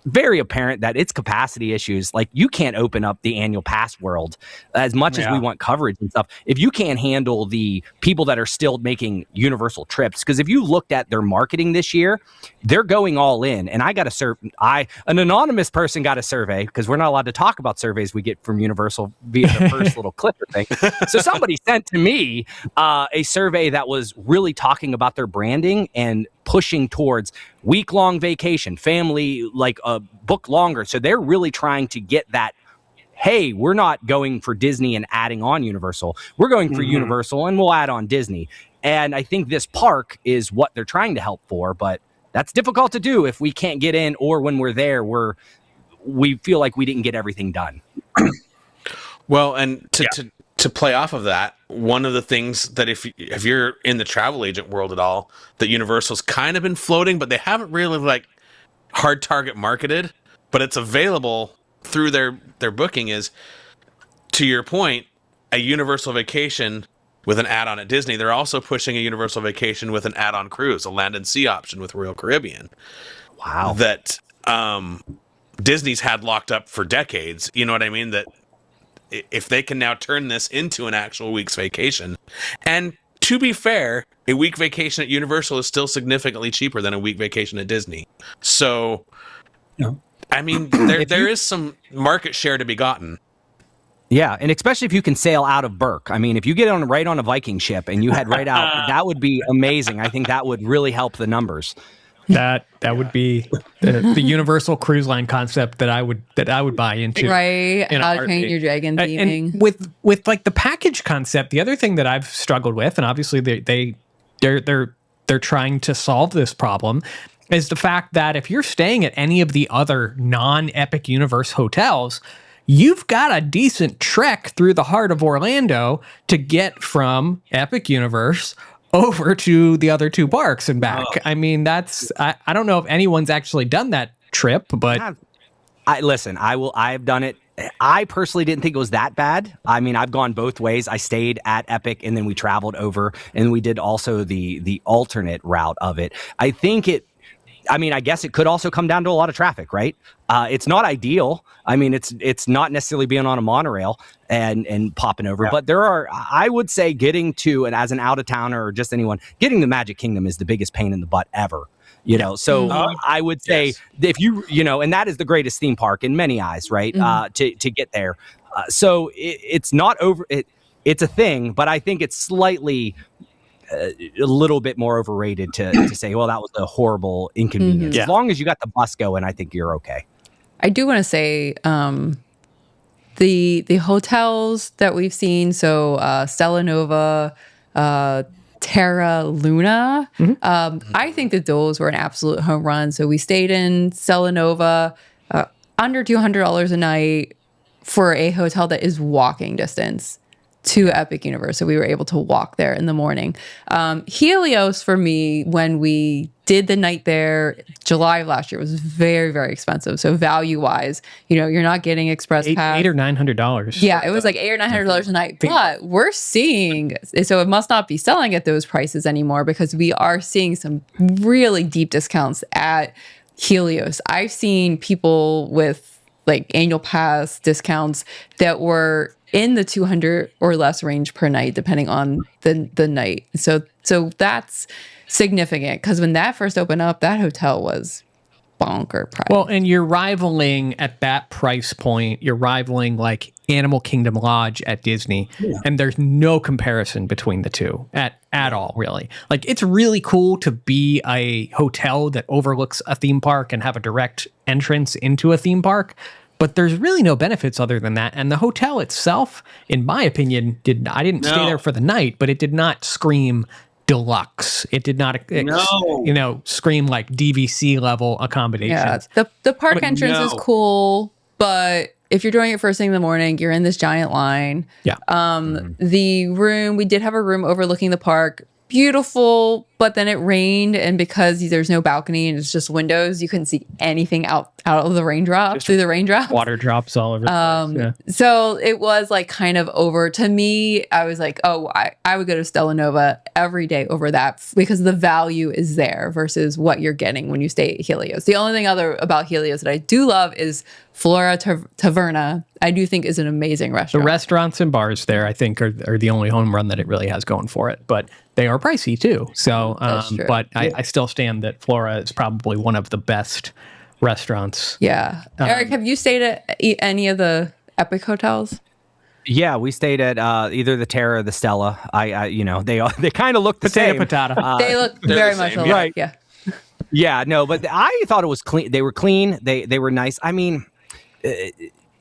[SPEAKER 5] Very apparent that it's capacity issues. Like, you can't open up the annual pass world as much as we want coverage and stuff. If you can't handle the people that are still making Universal trips, because if you looked at their marketing this year, they're going all in. And I got an anonymous person got a survey, because we're not allowed to talk about surveys we get from Universal via the first little clipper thing. So somebody sent to me a survey that was really talking about their branding and pushing towards week-long vacation, family, like a book longer. So they're really trying to get that, hey, we're not going for Disney and adding on Universal. We're going for Universal and we'll add on Disney. And I think this park is what they're trying to help for, but that's difficult to do if we can't get in, or when we're there, we feel like we didn't get everything done.
[SPEAKER 4] Well, and to play off of that, one of the things that if you're in the travel agent world at all, that Universal's kind of been floating, but they haven't really like hard target marketed, but it's available through their booking, is, to your point, a Universal vacation with an add-on at Disney. They're also pushing a Universal vacation with an add-on cruise, a land and sea option with Royal Caribbean.
[SPEAKER 5] Wow.
[SPEAKER 4] That Disney's had locked up for decades. You know what I mean? That if they can now turn this into an actual week's vacation, and to be fair, a week vacation at Universal is still significantly cheaper than a week vacation at Disney. So, I mean, there is some market share to be gotten.
[SPEAKER 5] Yeah, and especially if you can sail out of Burke. I mean, if you get right on a Viking ship and you head right out, that would be amazing. I think that would really help the numbers.
[SPEAKER 2] That would be the Universal Cruise Line concept that I would buy into.
[SPEAKER 1] Right, How to Train Your Dragon theming.
[SPEAKER 2] And with like the package concept, the other thing that I've struggled with, and obviously they're trying to solve this problem, is the fact that if you're staying at any of the other non-Epic Universe hotels, you've got a decent trek through the heart of Orlando to get from Epic Universe over to the other 2 parks and back. I mean, that's I don't know if anyone's actually done that trip, but
[SPEAKER 5] I've done it I personally didn't think it was that bad. I mean, I've gone both ways. I stayed at Epic and then we traveled over and we did also the alternate route of it. I guess it could also come down to a lot of traffic, right? It's not ideal. I mean, it's not necessarily being on a monorail and popping over, but I would say getting to, and as an out of towner or just anyone, getting the Magic Kingdom is the biggest pain in the butt ever. So I would say if and that is the greatest theme park in many eyes, right? To get there. So it's not over. It's a thing, but I think it's slightly a little bit more overrated to say, well, that was a horrible inconvenience. As long as you got the bus going, I think you're okay.
[SPEAKER 1] I do want to say the hotels that we've seen, so Stella Nova, Terra Luna. I think that those were an absolute home run. So we stayed in Stella Nova, under $200 a night for a hotel that is walking distance to Epic Universe. So we were able to walk there in the morning. Helios for me, when we did the night there, July of last year, was very, very expensive. So value wise, you're not getting express pass.
[SPEAKER 2] $800 or $900.
[SPEAKER 1] Yeah, it was like $800 or $900 a night. But we're seeing, so it must not be selling at those prices anymore because we are seeing some really deep discounts at Helios. I've seen people with like annual pass discounts that were in the 200 or less range per night, depending on the night. So that's significant because when that first opened up, that hotel was bonker price.
[SPEAKER 2] Well, and you're rivaling at that price point, you're rivaling like Animal Kingdom Lodge at Disney. Yeah. And there's no comparison between the two at all, really. Like, it's really cool to be a hotel that overlooks a theme park and have a direct entrance into a theme park. But there's really no benefits other than that. And the hotel itself, in my opinion, I didn't stay there for the night, but it did not scream deluxe. It did not, scream like DVC level accommodations.
[SPEAKER 1] Yeah, the park entrance is cool, but if you're doing it first thing in the morning, you're in this giant line.
[SPEAKER 2] Yeah.
[SPEAKER 1] The room, we did have a room overlooking the park. Beautiful, but then it rained, and because there's no balcony and it's just windows, you couldn't see anything out of the raindrops, through the raindrops.
[SPEAKER 2] Water drops all over the place. Yeah.
[SPEAKER 1] So it was like kind of over. To me, I was like, oh, I would go to Stella Nova every day over that because the value is there versus what you're getting when you stay at Helios. The only thing about Helios that I do love is Flora Taverna. I do think is an amazing restaurant.
[SPEAKER 2] The restaurants and bars there, I think, are the only home run that it really has going for it. But they are pricey too. So, but I still stand that Flora is probably one of the best restaurants.
[SPEAKER 1] Yeah. Eric, have you stayed at any of the Epic hotels?
[SPEAKER 5] Yeah, we stayed at either the Terra or the Stella. They kind of look the same.
[SPEAKER 2] Potato.
[SPEAKER 1] They look very much alike.
[SPEAKER 5] Right.
[SPEAKER 1] Yeah.
[SPEAKER 5] Yeah, no, but I thought it was clean. They were clean. They were nice. I mean,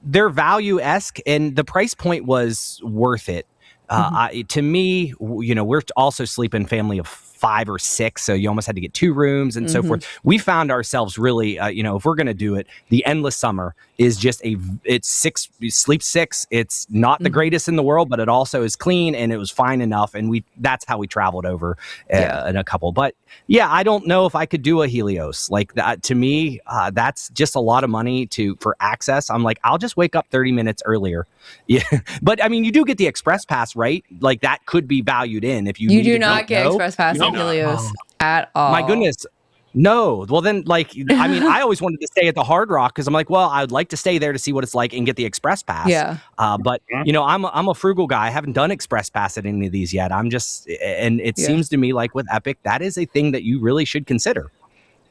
[SPEAKER 5] they're value-esque, and the price point was worth it. To me, we're also sleeping family of 5 or 6, so you almost had to get 2 rooms and so forth. We found ourselves really, if we're going to do it, the Endless Summer is just it's 6, you sleep 6. It's not the greatest in the world, but it also is clean and it was fine enough. And that's how we traveled over in a couple. But yeah, I don't know if I could do a Helios like that. To me, that's just a lot of money for access. I'm like, I'll just wake up 30 minutes earlier. Yeah. But I mean, you do get the express pass, right? Like that could be valued in if you
[SPEAKER 1] do not get express pass at Helios at all.
[SPEAKER 5] My goodness. No. Well, then, I always wanted to stay at the Hard Rock because I'm like, well, I would like to stay there to see what it's like and get the express pass.
[SPEAKER 1] Yeah.
[SPEAKER 5] But I'm a frugal guy. I haven't done express pass at any of these yet. It seems to me like with Epic, that is a thing that you really should consider.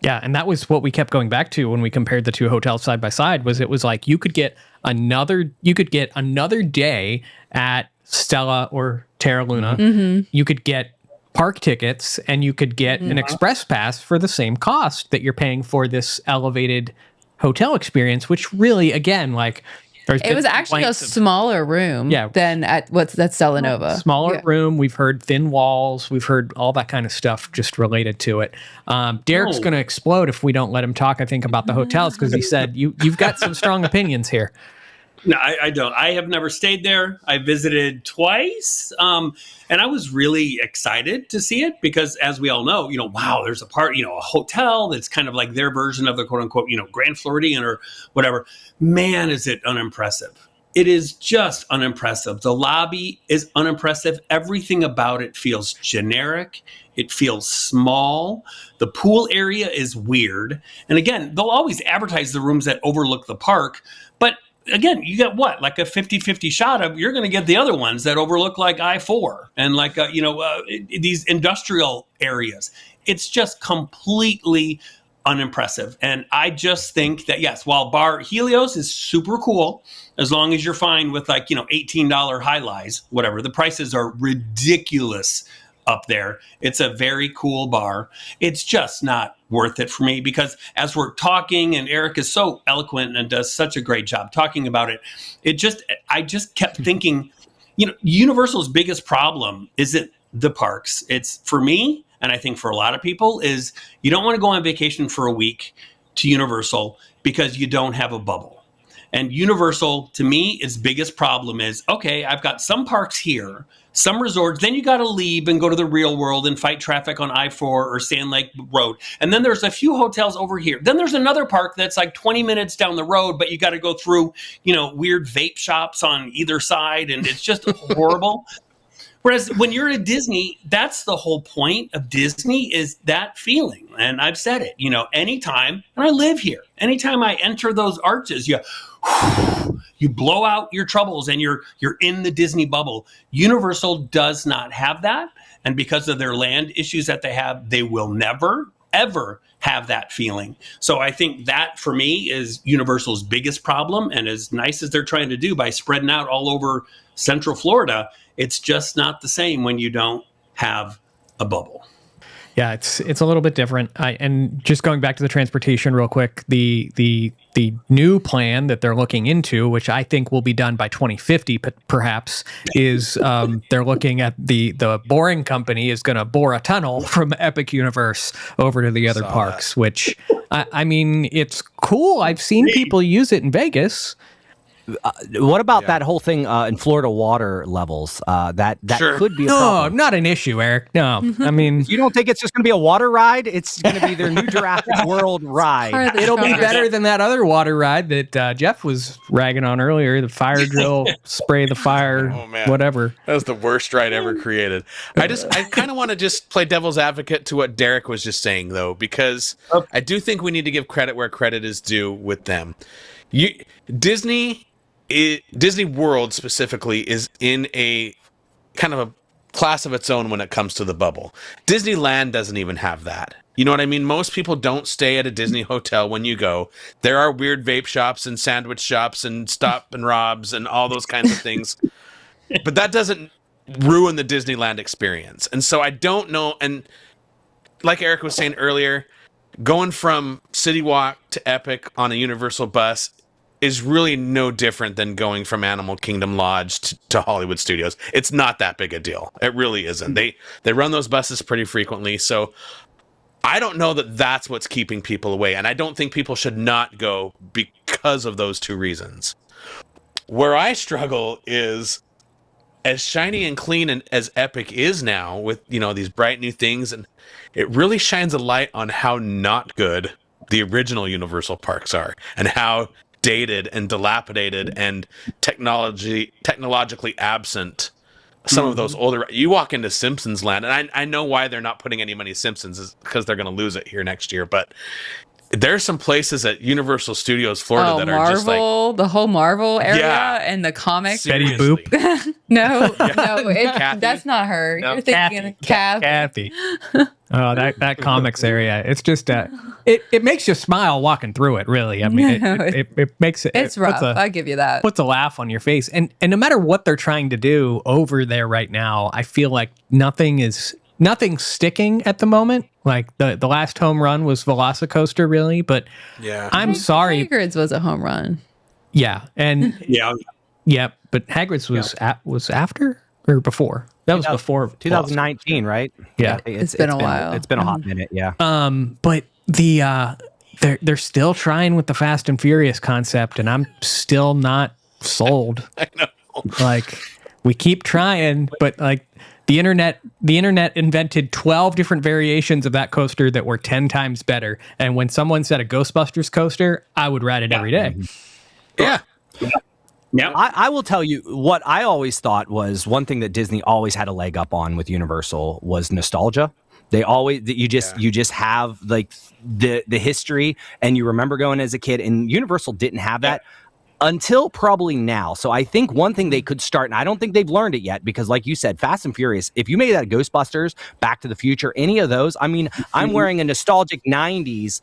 [SPEAKER 2] Yeah, and that was what we kept going back to when we compared the two hotels side by side. It was like you could get another day at Stella or Terra Luna. You could get park tickets, and you could get an express pass for the same cost that you're paying for this elevated hotel experience, which really, again, it
[SPEAKER 1] was actually a smaller room than at Stella Nova.
[SPEAKER 2] Smaller room. We've heard thin walls. We've heard all that kind of stuff just related to it. Derek's going to explode if we don't let him talk, I think, about the hotels because he said, you've got some strong opinions here.
[SPEAKER 3] No, I don't. I have never stayed there. I visited twice, and I was really excited to see it because, as we all know, wow, there's a a hotel that's kind of like their version of the quote unquote, Grand Floridian or whatever. Man, is it unimpressive. It is just unimpressive. The lobby is unimpressive. Everything about it feels generic. It feels small. The pool area is weird. And again, they'll always advertise the rooms that overlook the park, but again, you get what, like a 50-50 shot of you're going to get the other ones that overlook like I-4 and like, these industrial areas. It's just completely unimpressive. And I just think that, yes, while Bar Helios is super cool, as long as you're fine with like, $18 high lies, whatever, the prices are ridiculous up there. It's a very cool bar. It's just not worth it for me because as we're talking, and Eric is so eloquent and does such a great job talking about it, I just kept thinking, Universal's biggest problem isn't the parks. It's, for me, and I think for a lot of people, is you don't want to go on vacation for a week to Universal because you don't have a bubble. And Universal, to me, its biggest problem is, okay, I've got some parks here, some resorts, then you got to leave and go to the real world and fight traffic on I-4 or Sand Lake Road. And then there's a few hotels over here. Then there's another park that's like 20 minutes down the road, but you got to go through, weird vape shops on either side. And it's just horrible. Whereas when you're at Disney, that's the whole point of Disney, is that feeling. And I've said it, anytime, and I live here, anytime I enter those arches, you blow out your troubles and you're in the Disney bubble. Universal does not have that. And because of their land issues that they have, they will never, ever have that feeling. So I think that, for me, is Universal's biggest problem. And as nice as they're trying to do by spreading out all over Central Florida, it's just not the same when you don't have a bubble.
[SPEAKER 2] Yeah, it's a little bit different. And just going back to the transportation real quick, the new plan that they're looking into, which I think will be done by 2050, perhaps, is they're looking at the boring company is going to bore a tunnel from Epic Universe over to the other parks, which I mean, it's cool. I've seen people use it in Vegas.
[SPEAKER 5] What about that whole thing in Florida water levels? That
[SPEAKER 4] Sure.
[SPEAKER 5] could be a problem.
[SPEAKER 2] No, not an issue, Eric. No, I mean,
[SPEAKER 5] You don't think it's just going to be a water ride? It's going to be their new Jurassic World ride.
[SPEAKER 2] it'll be better than that other water ride that Jeff was ragging on earlier. The fire drill, spray the fire, whatever.
[SPEAKER 4] That was the worst ride ever created. I kind of want to just play devil's advocate to what Derek was just saying, though, because I do think we need to give credit where credit is due with them. Disney World specifically is in a kind of a class of its own when it comes to the bubble. Disneyland doesn't even have that. You know what I mean? Most people don't stay at a Disney hotel when you go. There are weird vape shops and sandwich shops and Stop and Robs and all those kinds of things. But that doesn't ruin the Disneyland experience. And so I don't know. And like Eric was saying earlier, going from City Walk to Epic on a Universal bus is really no different than going from Animal Kingdom Lodge to Hollywood Studios. It's not that big a deal. It really isn't. They run those buses pretty frequently, so I don't know that that's what's keeping people away, and I don't think people should not go because of those two reasons. Where I struggle is, as shiny and clean and as Epic is now, with these bright new things, and it really shines a light on how not good the original Universal parks are, and how dated and dilapidated and technologically absent some of those older. You walk into Simpsons Land, and I know why they're not putting any money in Simpsons, is because they're going to lose it here next year. But there's some places at Universal Studios Florida that are just like
[SPEAKER 1] the whole Marvel area and the comics.
[SPEAKER 2] Betty Boop.
[SPEAKER 1] No, that's not her.
[SPEAKER 2] No,
[SPEAKER 1] You're thinking of
[SPEAKER 2] Kathy. Oh, that comics area. It's just it makes you smile walking through it. Really, I mean, it makes it.
[SPEAKER 1] It's rough. I give you that.
[SPEAKER 2] Puts a laugh on your face, and no matter what they're trying to do over there right now, I feel like nothing's sticking at the moment. Like the last home run was Velocicoaster, really, but I'm sorry.
[SPEAKER 1] Hagrid's was a home run.
[SPEAKER 2] Yeah, and but Hagrid's was after or before. That was before
[SPEAKER 5] 2019, right?
[SPEAKER 2] Yeah,
[SPEAKER 1] it's been a while.
[SPEAKER 5] It's been a hot minute. Yeah.
[SPEAKER 2] But they're still trying with the Fast and Furious concept, and I'm still not sold.
[SPEAKER 4] I know.
[SPEAKER 2] Like, we keep trying, but like the internet invented 12 different variations of that coaster that were 10 times better. And when someone said a Ghostbusters coaster, I would ride it every day.
[SPEAKER 4] Yeah.
[SPEAKER 3] Yeah.
[SPEAKER 5] I will tell you what I always thought was one thing that Disney always had a leg up on with Universal was nostalgia. They always you just have like the history, and you remember going as a kid, and Universal didn't have that until probably now. So I think one thing they could start, and I don't think they've learned it yet, because like you said, Fast and Furious, if you made that Ghostbusters, Back to the Future, any of those, I mean, I'm wearing a nostalgic 90s,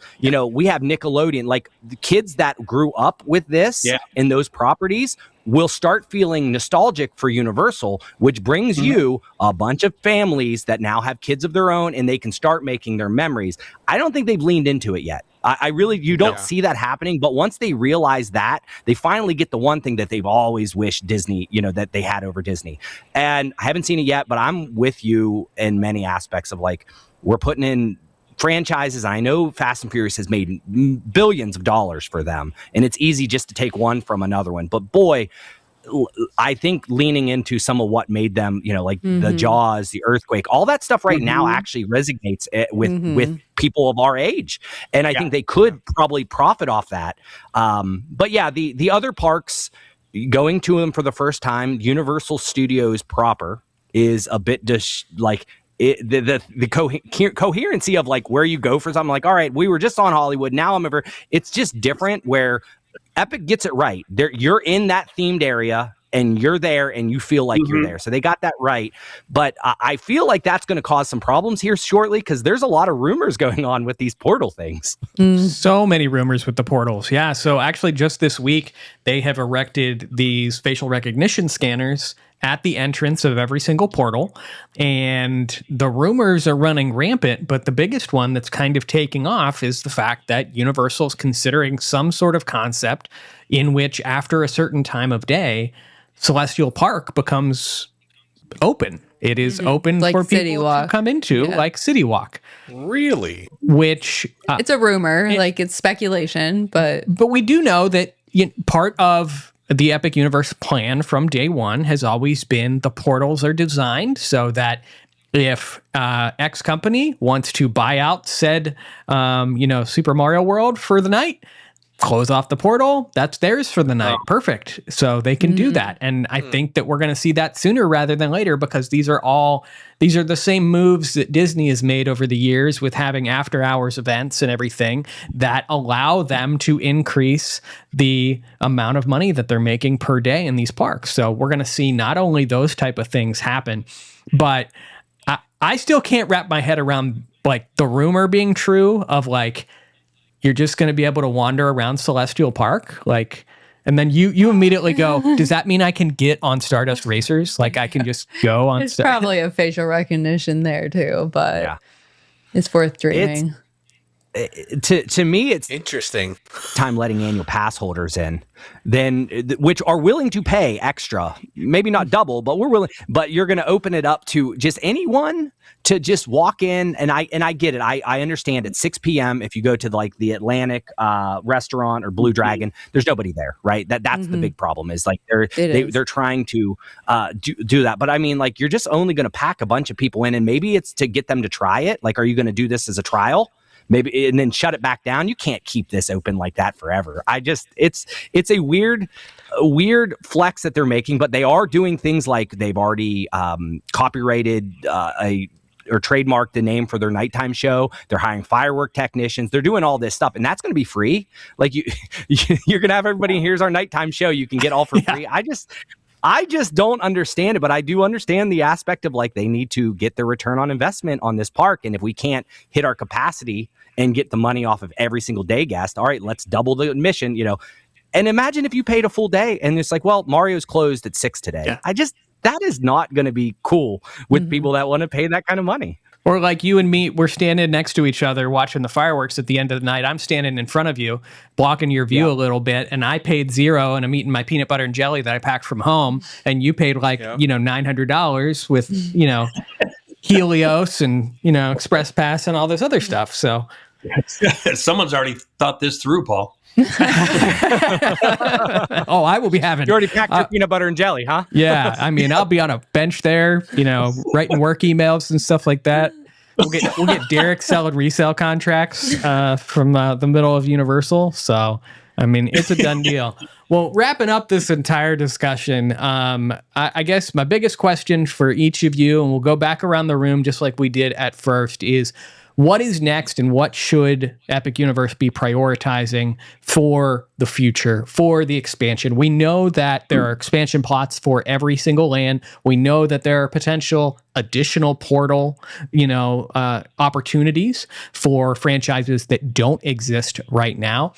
[SPEAKER 5] we have Nickelodeon, like the kids that grew up with this and those properties will start feeling nostalgic for Universal, which brings you a bunch of families that now have kids of their own, and they can start making their memories. I don't think they've leaned into it yet. You don't see that happening, but once they realize that, they finally get the one thing that they've always wished Disney, that they had over Disney. And I haven't seen it yet, but I'm with you in many aspects of like, we're putting in franchises. I know Fast and Furious has made billions of dollars for them, and it's easy just to take one from another one. But boy, I think leaning into some of what made them, like the Jaws, the earthquake, all that stuff right now actually resonates with people of our age. And I think they could probably profit off that. But yeah, the other parks, going to them for the first time, Universal Studios proper is a bit the coherency of like where you go for something, like, all right, we were just on Hollywood, now I'm over. It's just different where Epic gets it right. You're in that themed area and you're there and you feel like you're there. So they got that right. But I feel like that's going to cause some problems here shortly, because there's a lot of rumors going on with these portal things.
[SPEAKER 2] So many rumors with the portals. Yeah. So actually just this week, they have erected these facial recognition scanners at the entrance of every single portal. And the rumors are running rampant, but the biggest one that's kind of taking off is the fact that Universal is considering some sort of concept in which after a certain time of day, Celestial Park becomes open. It is open
[SPEAKER 1] like
[SPEAKER 2] for
[SPEAKER 1] City
[SPEAKER 2] people
[SPEAKER 1] Walk.
[SPEAKER 2] to come into, like City Walk.
[SPEAKER 4] Really?
[SPEAKER 2] Which
[SPEAKER 1] It's a rumor, like it's speculation, but
[SPEAKER 2] we do know that part of the Epic Universe plan from day one has always been the portals are designed so that if X company wants to buy out said, Super Mario World for the night, close off the portal, that's theirs for the night. Perfect. So they can do that. And I think that we're going to see that sooner rather than later, because these are the same moves that Disney has made over the years with having after hours events and everything that allow them to increase the amount of money that they're making per day in these parks. So we're going to see not only those type of things happen, but I still can't wrap my head around like the rumor being true of like, you're just going to be able to wander around Celestial Park, like, and then you immediately go, does that mean I can get on Stardust Racers? Like, I can just go on.
[SPEAKER 1] there's probably a facial recognition there too, but it's worth dreaming.
[SPEAKER 5] To me, it's
[SPEAKER 4] interesting.
[SPEAKER 5] Time letting annual pass holders in, then which are willing to pay extra, maybe not double, but we're willing. But you're going to open it up to just anyone to just walk in, and I get it. I understand at 6 p.m. if you go to the Atlantic restaurant or Blue Dragon, there's nobody there, right? That's the big problem. Is like they're trying to do that, but I mean, like, you're just only going to pack a bunch of people in, and maybe it's to get them to try it. Like, are you going to do this as a trial? Maybe, and then shut it back down. You can't keep this open like that forever. It's a weird flex that they're making, but they are doing things like they've already copyrighted or trademarked the name for their nighttime show. They're hiring firework technicians. They're doing all this stuff, and that's going to be free. Like you're going to have everybody. Here's our nighttime show. You can get all for free. I just don't understand it, but I do understand the aspect of like they need to get the return on investment on this park. And if we can't hit our capacity and get the money off of every single day guest, all right, let's double the admission, And imagine if you paid a full day and it's like, well, Mario's closed at 6 today. Yeah. That is not going to be cool with people that want to pay that kind of money.
[SPEAKER 2] Or like you and me, we're standing next to each other watching the fireworks at the end of the night. I'm standing in front of you, blocking your view a little bit, and I paid $0 and I'm eating my peanut butter and jelly that I packed from home, and you paid $900 with, Helios and, Express Pass and all this other stuff. So
[SPEAKER 3] Someone's already thought this through, Paul.
[SPEAKER 2] Oh, I will be having.
[SPEAKER 5] You already packed your peanut butter and jelly, huh?
[SPEAKER 2] Yeah, I mean, I'll be on a bench there, writing work emails and stuff like that. We'll get Derek selling resale contracts from the middle of Universal. So, I mean, it's a done deal. Well, wrapping up this entire discussion, I guess my biggest question for each of you, and we'll go back around the room just like we did at first, is what is next and what should Epic Universe be prioritizing for the future, for the expansion? We know that there are expansion plots for every single land. We know that there are potential additional portal, opportunities for franchises that don't exist right now.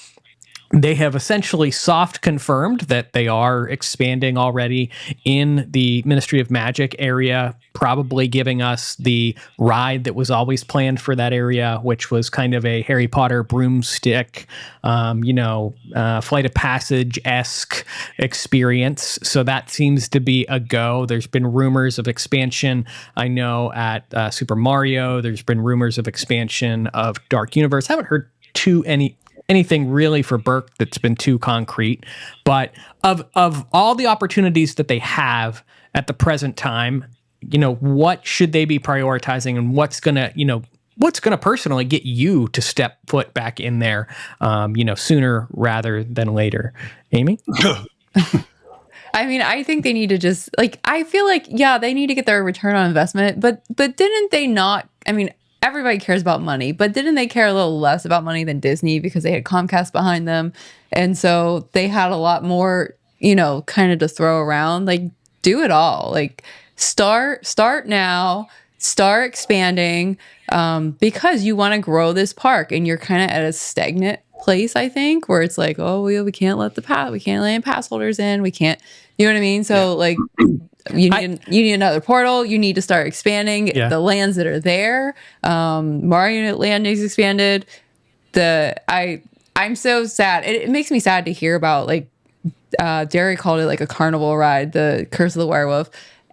[SPEAKER 2] They have essentially soft confirmed that they are expanding already in the Ministry of Magic area, probably giving us the ride that was always planned for that area, which was kind of a Harry Potter broomstick, Flight of Passage-esque experience. So that seems to be a go. There's been rumors of expansion, I know, at Super Mario. There's been rumors of expansion of Dark Universe. Haven't heard anything really for Burke that's been too concrete, but of all the opportunities that they have at the present time, what should they be prioritizing, and what's gonna personally get you to step foot back in there, sooner rather than later? Amy?
[SPEAKER 1] I mean, I think they need to just I feel like, yeah, they need to get their return on investment, but didn't they not? I mean, everybody cares about money, but didn't they care a little less about money than Disney because they had Comcast behind them? And so they had a lot more, kind of to throw around. Do it all. Start now, start expanding, because you want to grow this park, and you're kind of at a stagnant place, I think, where it's like, oh, we can't let we can't let pass holders in. We can't, you know what I mean? So you need another portal. You need to start expanding the lands that are there. Mario Land needs expanded. I'm so sad. It makes me sad to hear about Derek called it a carnival ride, the Curse of the Werewolf.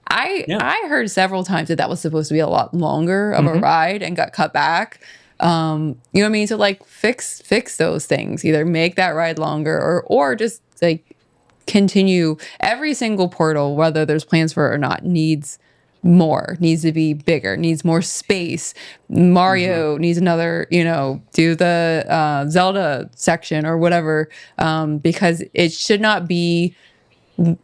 [SPEAKER 1] I heard several times that was supposed to be a lot longer of a ride and got cut back. You know what I mean? So fix those things. Either make that ride longer or just continue. Every single portal, whether there's plans for it or not, needs to be bigger, needs more space. Mario needs another, do the Zelda section or whatever, because it should not be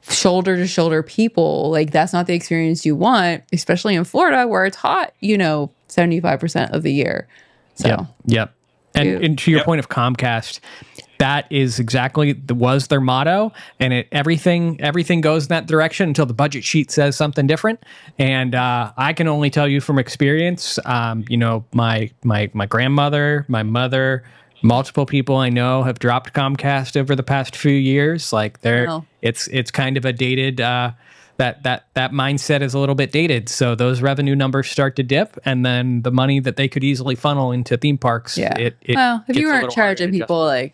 [SPEAKER 1] shoulder to shoulder people. That's not the experience you want, especially in Florida where it's hot, 75% of the year. So
[SPEAKER 2] yep. And to your point of Comcast, that is was their motto, and everything goes in that direction until the budget sheet says something different. And I can only tell you from experience, my grandmother, my mother, multiple people I know have dropped Comcast over the past few years. It's kind of a dated. That mindset is a little bit dated. So those revenue numbers start to dip, and then the money that they could easily funnel into theme parks.
[SPEAKER 1] Yeah. If you weren't charging people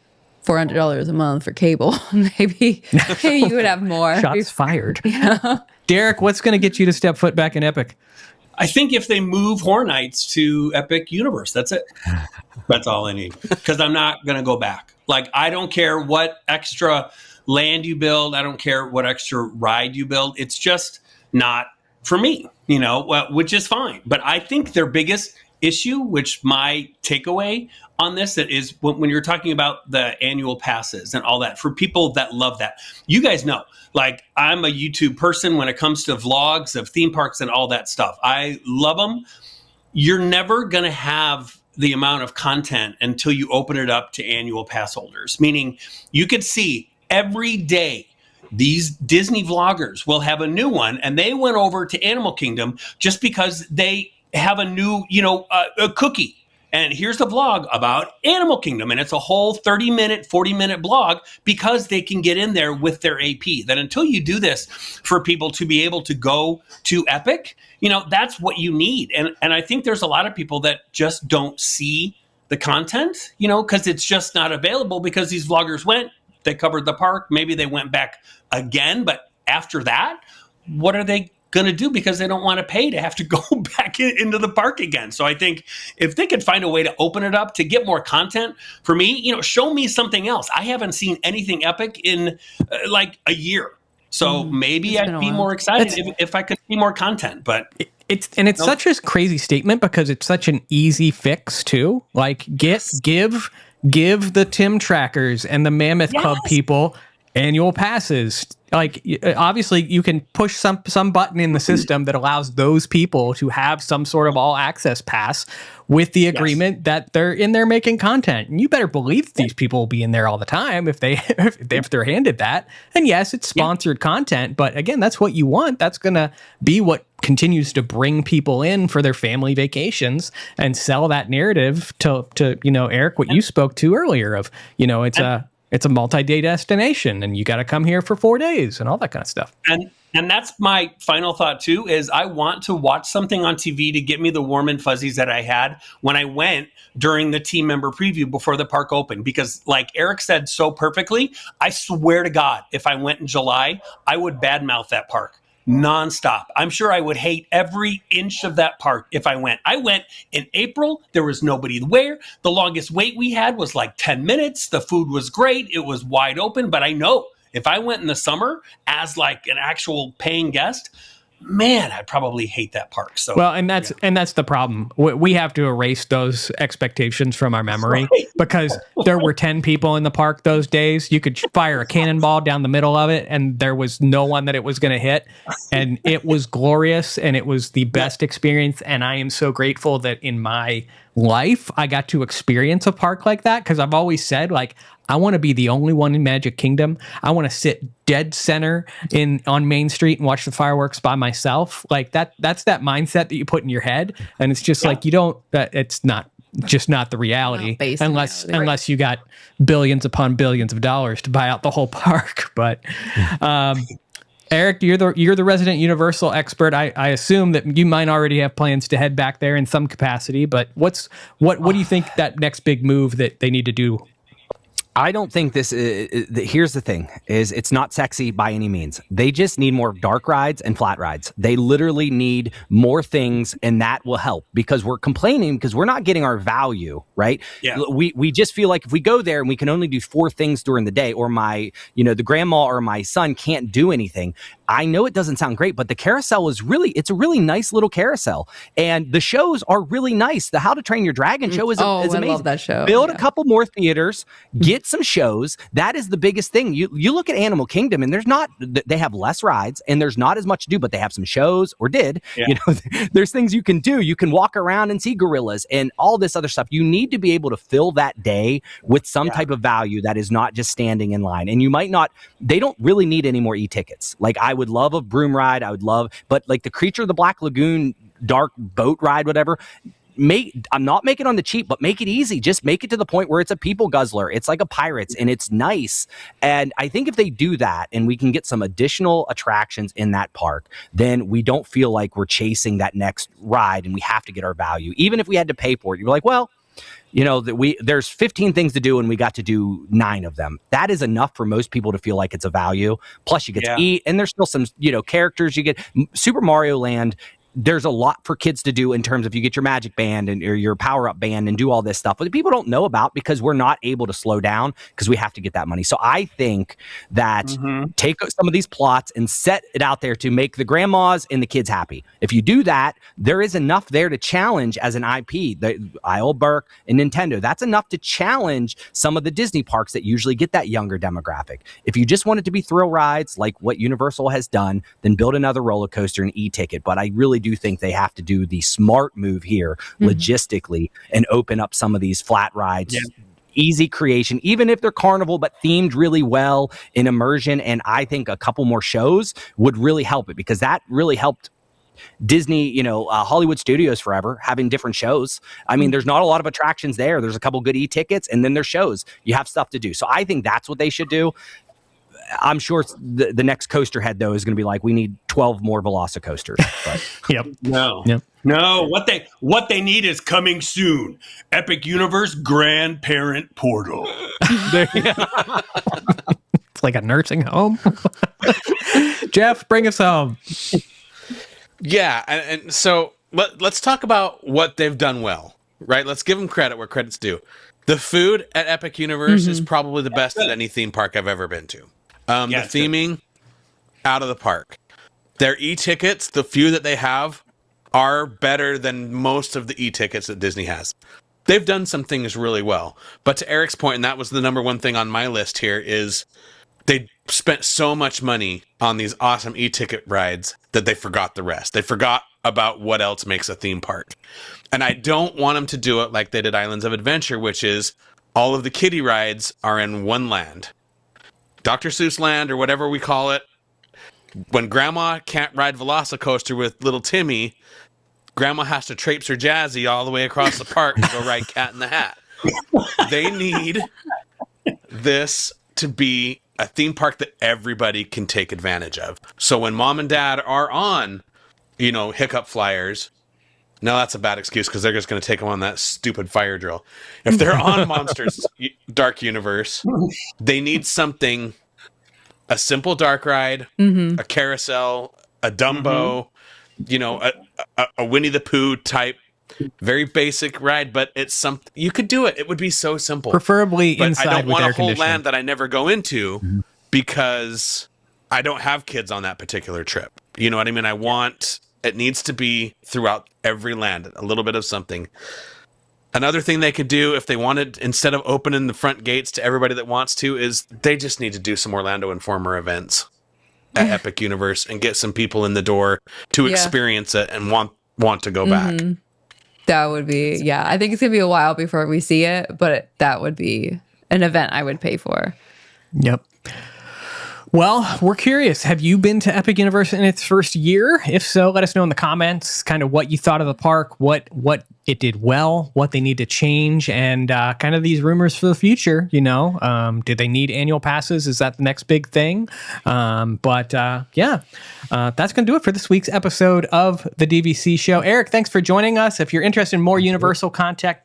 [SPEAKER 1] $400 a month for cable, maybe you would have more.
[SPEAKER 2] Shots fired.
[SPEAKER 1] Yeah.
[SPEAKER 2] Derek, what's going to get you to step foot back in Epic?
[SPEAKER 3] I think if they move Horror Nights to Epic Universe, that's it. That's all I need, because I'm not going to go back. I don't care what extra land you build. I don't care what extra ride you build. It's just not for me, which is fine. But I think their biggest issue, which my takeaway on this, that is when you're talking about the annual passes and all that, for people that love that, you guys know, I'm a YouTube person when it comes to vlogs of theme parks and all that stuff. I love them. You're never going to have the amount of content until you open it up to annual pass holders, meaning you could see every day these Disney vloggers will have a new one, and they went over to Animal Kingdom just because they have a new, a cookie. And here's the vlog about Animal Kingdom. And it's a whole 30-minute, 40-minute blog because they can get in there with their AP. That until you do this for people to be able to go to Epic, that's what you need. And I think there's a lot of people that just don't see the content, because it's just not available, because these vloggers went, they covered the park. Maybe they went back again. But after that, what are they going to do because they don't want to pay to have to go back into the park again. So I think if they could find a way to open it up to get more content for me, show me something else. I haven't seen anything epic in like a year. So maybe I'd be more excited if I could see more content, but
[SPEAKER 2] it's such a crazy statement because it's such an easy fix too. Like give the Tim Trackers and the Mammoth Club people annual passes. Like obviously you can push some button in the system that allows those people to have some sort of all access pass with the agreement that they're in there making content. And you better believe these people will be in there all the time if they're handed that. And yes, it's sponsored content, but again, that's what you want. That's going to be what continues to bring people in for their family vacations and sell that narrative to Eric, what you spoke to earlier of, it's a multi-day destination and you got to come here for 4 days and all that kind of stuff.
[SPEAKER 3] And that's my final thought too, is I want to watch something on TV to get me the warm and fuzzies that I had when I went during the team member preview before the park opened. Because like Eric said so perfectly, I swear to God, if I went in July, I would badmouth that park nonstop. I'm sure I would hate every inch of that park if I went. I went in April. There was nobody there. The longest wait we had was like 10 minutes. The food was great. It was wide open. But I know if I went in the summer as like an actual paying guest, man, I'd probably hate that park. So
[SPEAKER 2] and that's the problem. We have to erase those expectations from our memory because there were 10 people in the park those days. You could fire a cannonball down the middle of it, and there was no one that it was going to hit. And it was glorious, and it was the best experience. And I am so grateful that in my life I got to experience a park like that, because I've always said, like, I want to be the only one in Magic Kingdom. I want to sit dead center on Main Street and watch the fireworks by myself. Like that's that mindset that you put in your head, and it's just like it's not the reality unless you got billions upon billions of dollars to buy out the whole park. But Eric, you're the resident Universal expert. I assume that you might already have plans to head back there in some capacity. But what do you think that next big move that they need to do?
[SPEAKER 5] I don't think here's the thing, is it's not sexy by any means. They just need more dark rides and flat rides. They literally need more things, and that will help, because we're complaining because we're not getting our value, right? Yeah. We just feel like if we go there and we can only do 4 things during the day, or the grandma or my son can't do anything. I know it doesn't sound great, but the carousel it's a really nice little carousel, and the shows are really nice. The How to Train Your Dragon show is amazing. I love that show. Build a couple more theaters, get some shows. That is the biggest thing. You look at Animal Kingdom, and they have less rides and there's not as much to do, but they have some shows, or did. Yeah. There's things you can do. You can walk around and see gorillas and all this other stuff. You need to be able to fill that day with some type of value that is not just standing in line. And they don't really need any more e-tickets. Like, I would love a broom ride. But like the Creature of the Black Lagoon dark boat ride, whatever, I'm not making it on the cheap, but make it easy. Just make it to the point where it's a people guzzler. It's like a Pirates, and it's nice. And I think if they do that and we can get some additional attractions in that park, then we don't feel like we're chasing that next ride and we have to get our value. Even if we had to pay for it, you're like, well, there's 15 things to do and we got to do 9 of them. That is enough for most people to feel like it's a value. Plus you get to eat, and there's still some, characters. You get Super Mario Land. There's a lot for kids to do in terms of you get your magic band or your power-up band and do all this stuff, but people don't know about because we're not able to slow down because we have to get that money. So I think that take some of these plots and set it out there to make the grandmas and the kids happy. If you do that, there is enough there to challenge as an IP, the Isle Burke and Nintendo. That's enough to challenge some of the Disney parks that usually get that younger demographic. If you just want it to be thrill rides like what Universal has done, then build another roller coaster and e-ticket. But I really do think they have to do the smart move here logistically and open up some of these flat rides. Easy creation, even if they're carnival, but themed really well in immersion. And I think a couple more shows would really help it, because that really helped Disney, Hollywood Studios forever, having different shows. I mean, there's not a lot of attractions there. There's a couple good e-tickets, and then there's shows. You have stuff to do. So I think that's what they should do. I'm sure the next coaster head, though, is going to be like, we need 12 more Velocicoasters. But
[SPEAKER 3] No. What they need is coming soon. Epic Universe Grandparent Portal.
[SPEAKER 2] It's like a nursing home. Jeff, bring us home.
[SPEAKER 4] Yeah, and so let's talk about what they've done well, right? Let's give them credit where credit's due. The food at Epic Universe is probably the best at any theme park I've ever been to. The theming, out of the park. Their e-tickets, the few that they have, are better than most of the e-tickets that Disney has. They've done some things really well. But to Eric's point, and that was the number one thing on my list here, is they spent so much money on these awesome e-ticket rides that they forgot the rest. They forgot about what else makes a theme park. And I don't want them to do it like they did Islands of Adventure, which is all of the kiddie rides are in one land. Dr. Seuss Land, or whatever we call it. When Grandma can't ride Velocicoaster with little Timmy, Grandma has to traipse her Jazzy all the way across the park to go ride Cat in the Hat. They need this to be a theme park that everybody can take advantage of. So when Mom and Dad are on, Hiccup Flyers, now that's a bad excuse because they're just going to take them on that stupid fire drill. If they're on Monsters Dark Universe, they need something, a simple dark ride, a carousel, a Dumbo, a Winnie the Pooh type, very basic ride, but it's something you could do it. It would be so simple.
[SPEAKER 2] Preferably
[SPEAKER 4] but
[SPEAKER 2] inside
[SPEAKER 4] I don't
[SPEAKER 2] with
[SPEAKER 4] want
[SPEAKER 2] air
[SPEAKER 4] a whole
[SPEAKER 2] conditioning.
[SPEAKER 4] land that I never go into because I don't have kids on that particular trip. You know what I mean? It needs to be throughout every land, a little bit of something. Another thing they could do if they wanted, instead of opening the front gates to everybody that wants to, is they just need to do some Orlando Informer events at Epic Universe and get some people in the door to experience it and want to go back.
[SPEAKER 1] That would be, I think it's going to be a while before we see it, but that would be an event I would pay for.
[SPEAKER 2] Yep. Well, we're curious. Have you been to Epic Universe in its first year? If so, let us know in the comments kind of what you thought of the park, what it did well, what they need to change, and kind of these rumors for the future, do they need annual passes? Is that the next big thing? That's going to do it for this week's episode of the DVC Show. Eric, thanks for joining us. If you're interested in more Universal content,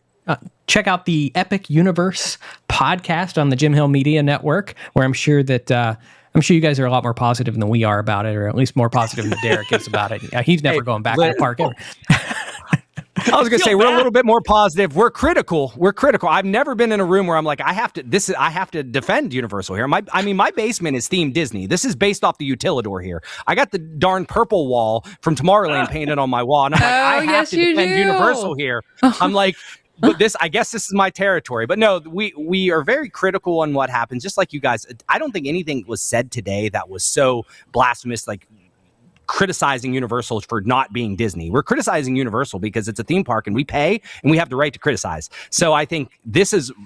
[SPEAKER 2] check out the Epic Universe podcast on the Jim Hill Media Network, where I'm sure you guys are a lot more positive than we are about it, or at least more positive than Derek is about it. He's never going back to the park ever.
[SPEAKER 5] I was going to say we're a little bit more positive. We're critical. I've never been in a room where I'm like, I have to defend Universal here. My basement is themed Disney. This is based off the Utilidor here. I got the darn purple wall from Tomorrowland painted on my wall, and I'm like, I have to defend Universal here. I'm like, but I guess this is my territory. But no, we are very critical on what happens. Just like you guys, I don't think anything was said today that was so blasphemous, like criticizing Universal for not being Disney. We're criticizing Universal because it's a theme park and we pay and we have the right to criticize. So I think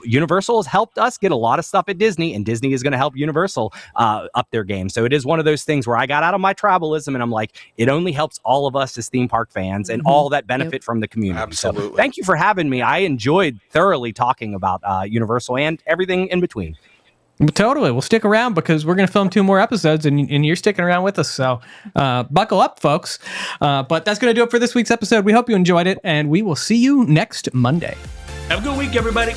[SPEAKER 5] Universal has helped us get a lot of stuff at Disney, and Disney is going to help Universal up their game. So it is one of those things where I got out of my tribalism and I'm like, it only helps all of us as theme park fans and all that benefit from the community.
[SPEAKER 4] Absolutely.
[SPEAKER 5] So thank you for having me. I enjoyed thoroughly talking about Universal and everything in between.
[SPEAKER 2] Totally. We'll stick around because we're going to film 2 more episodes and you're sticking around with us. So buckle up, folks. But that's going to do it for this week's episode. We hope you enjoyed it, and we will see you next Monday.
[SPEAKER 3] Have a good week, everybody.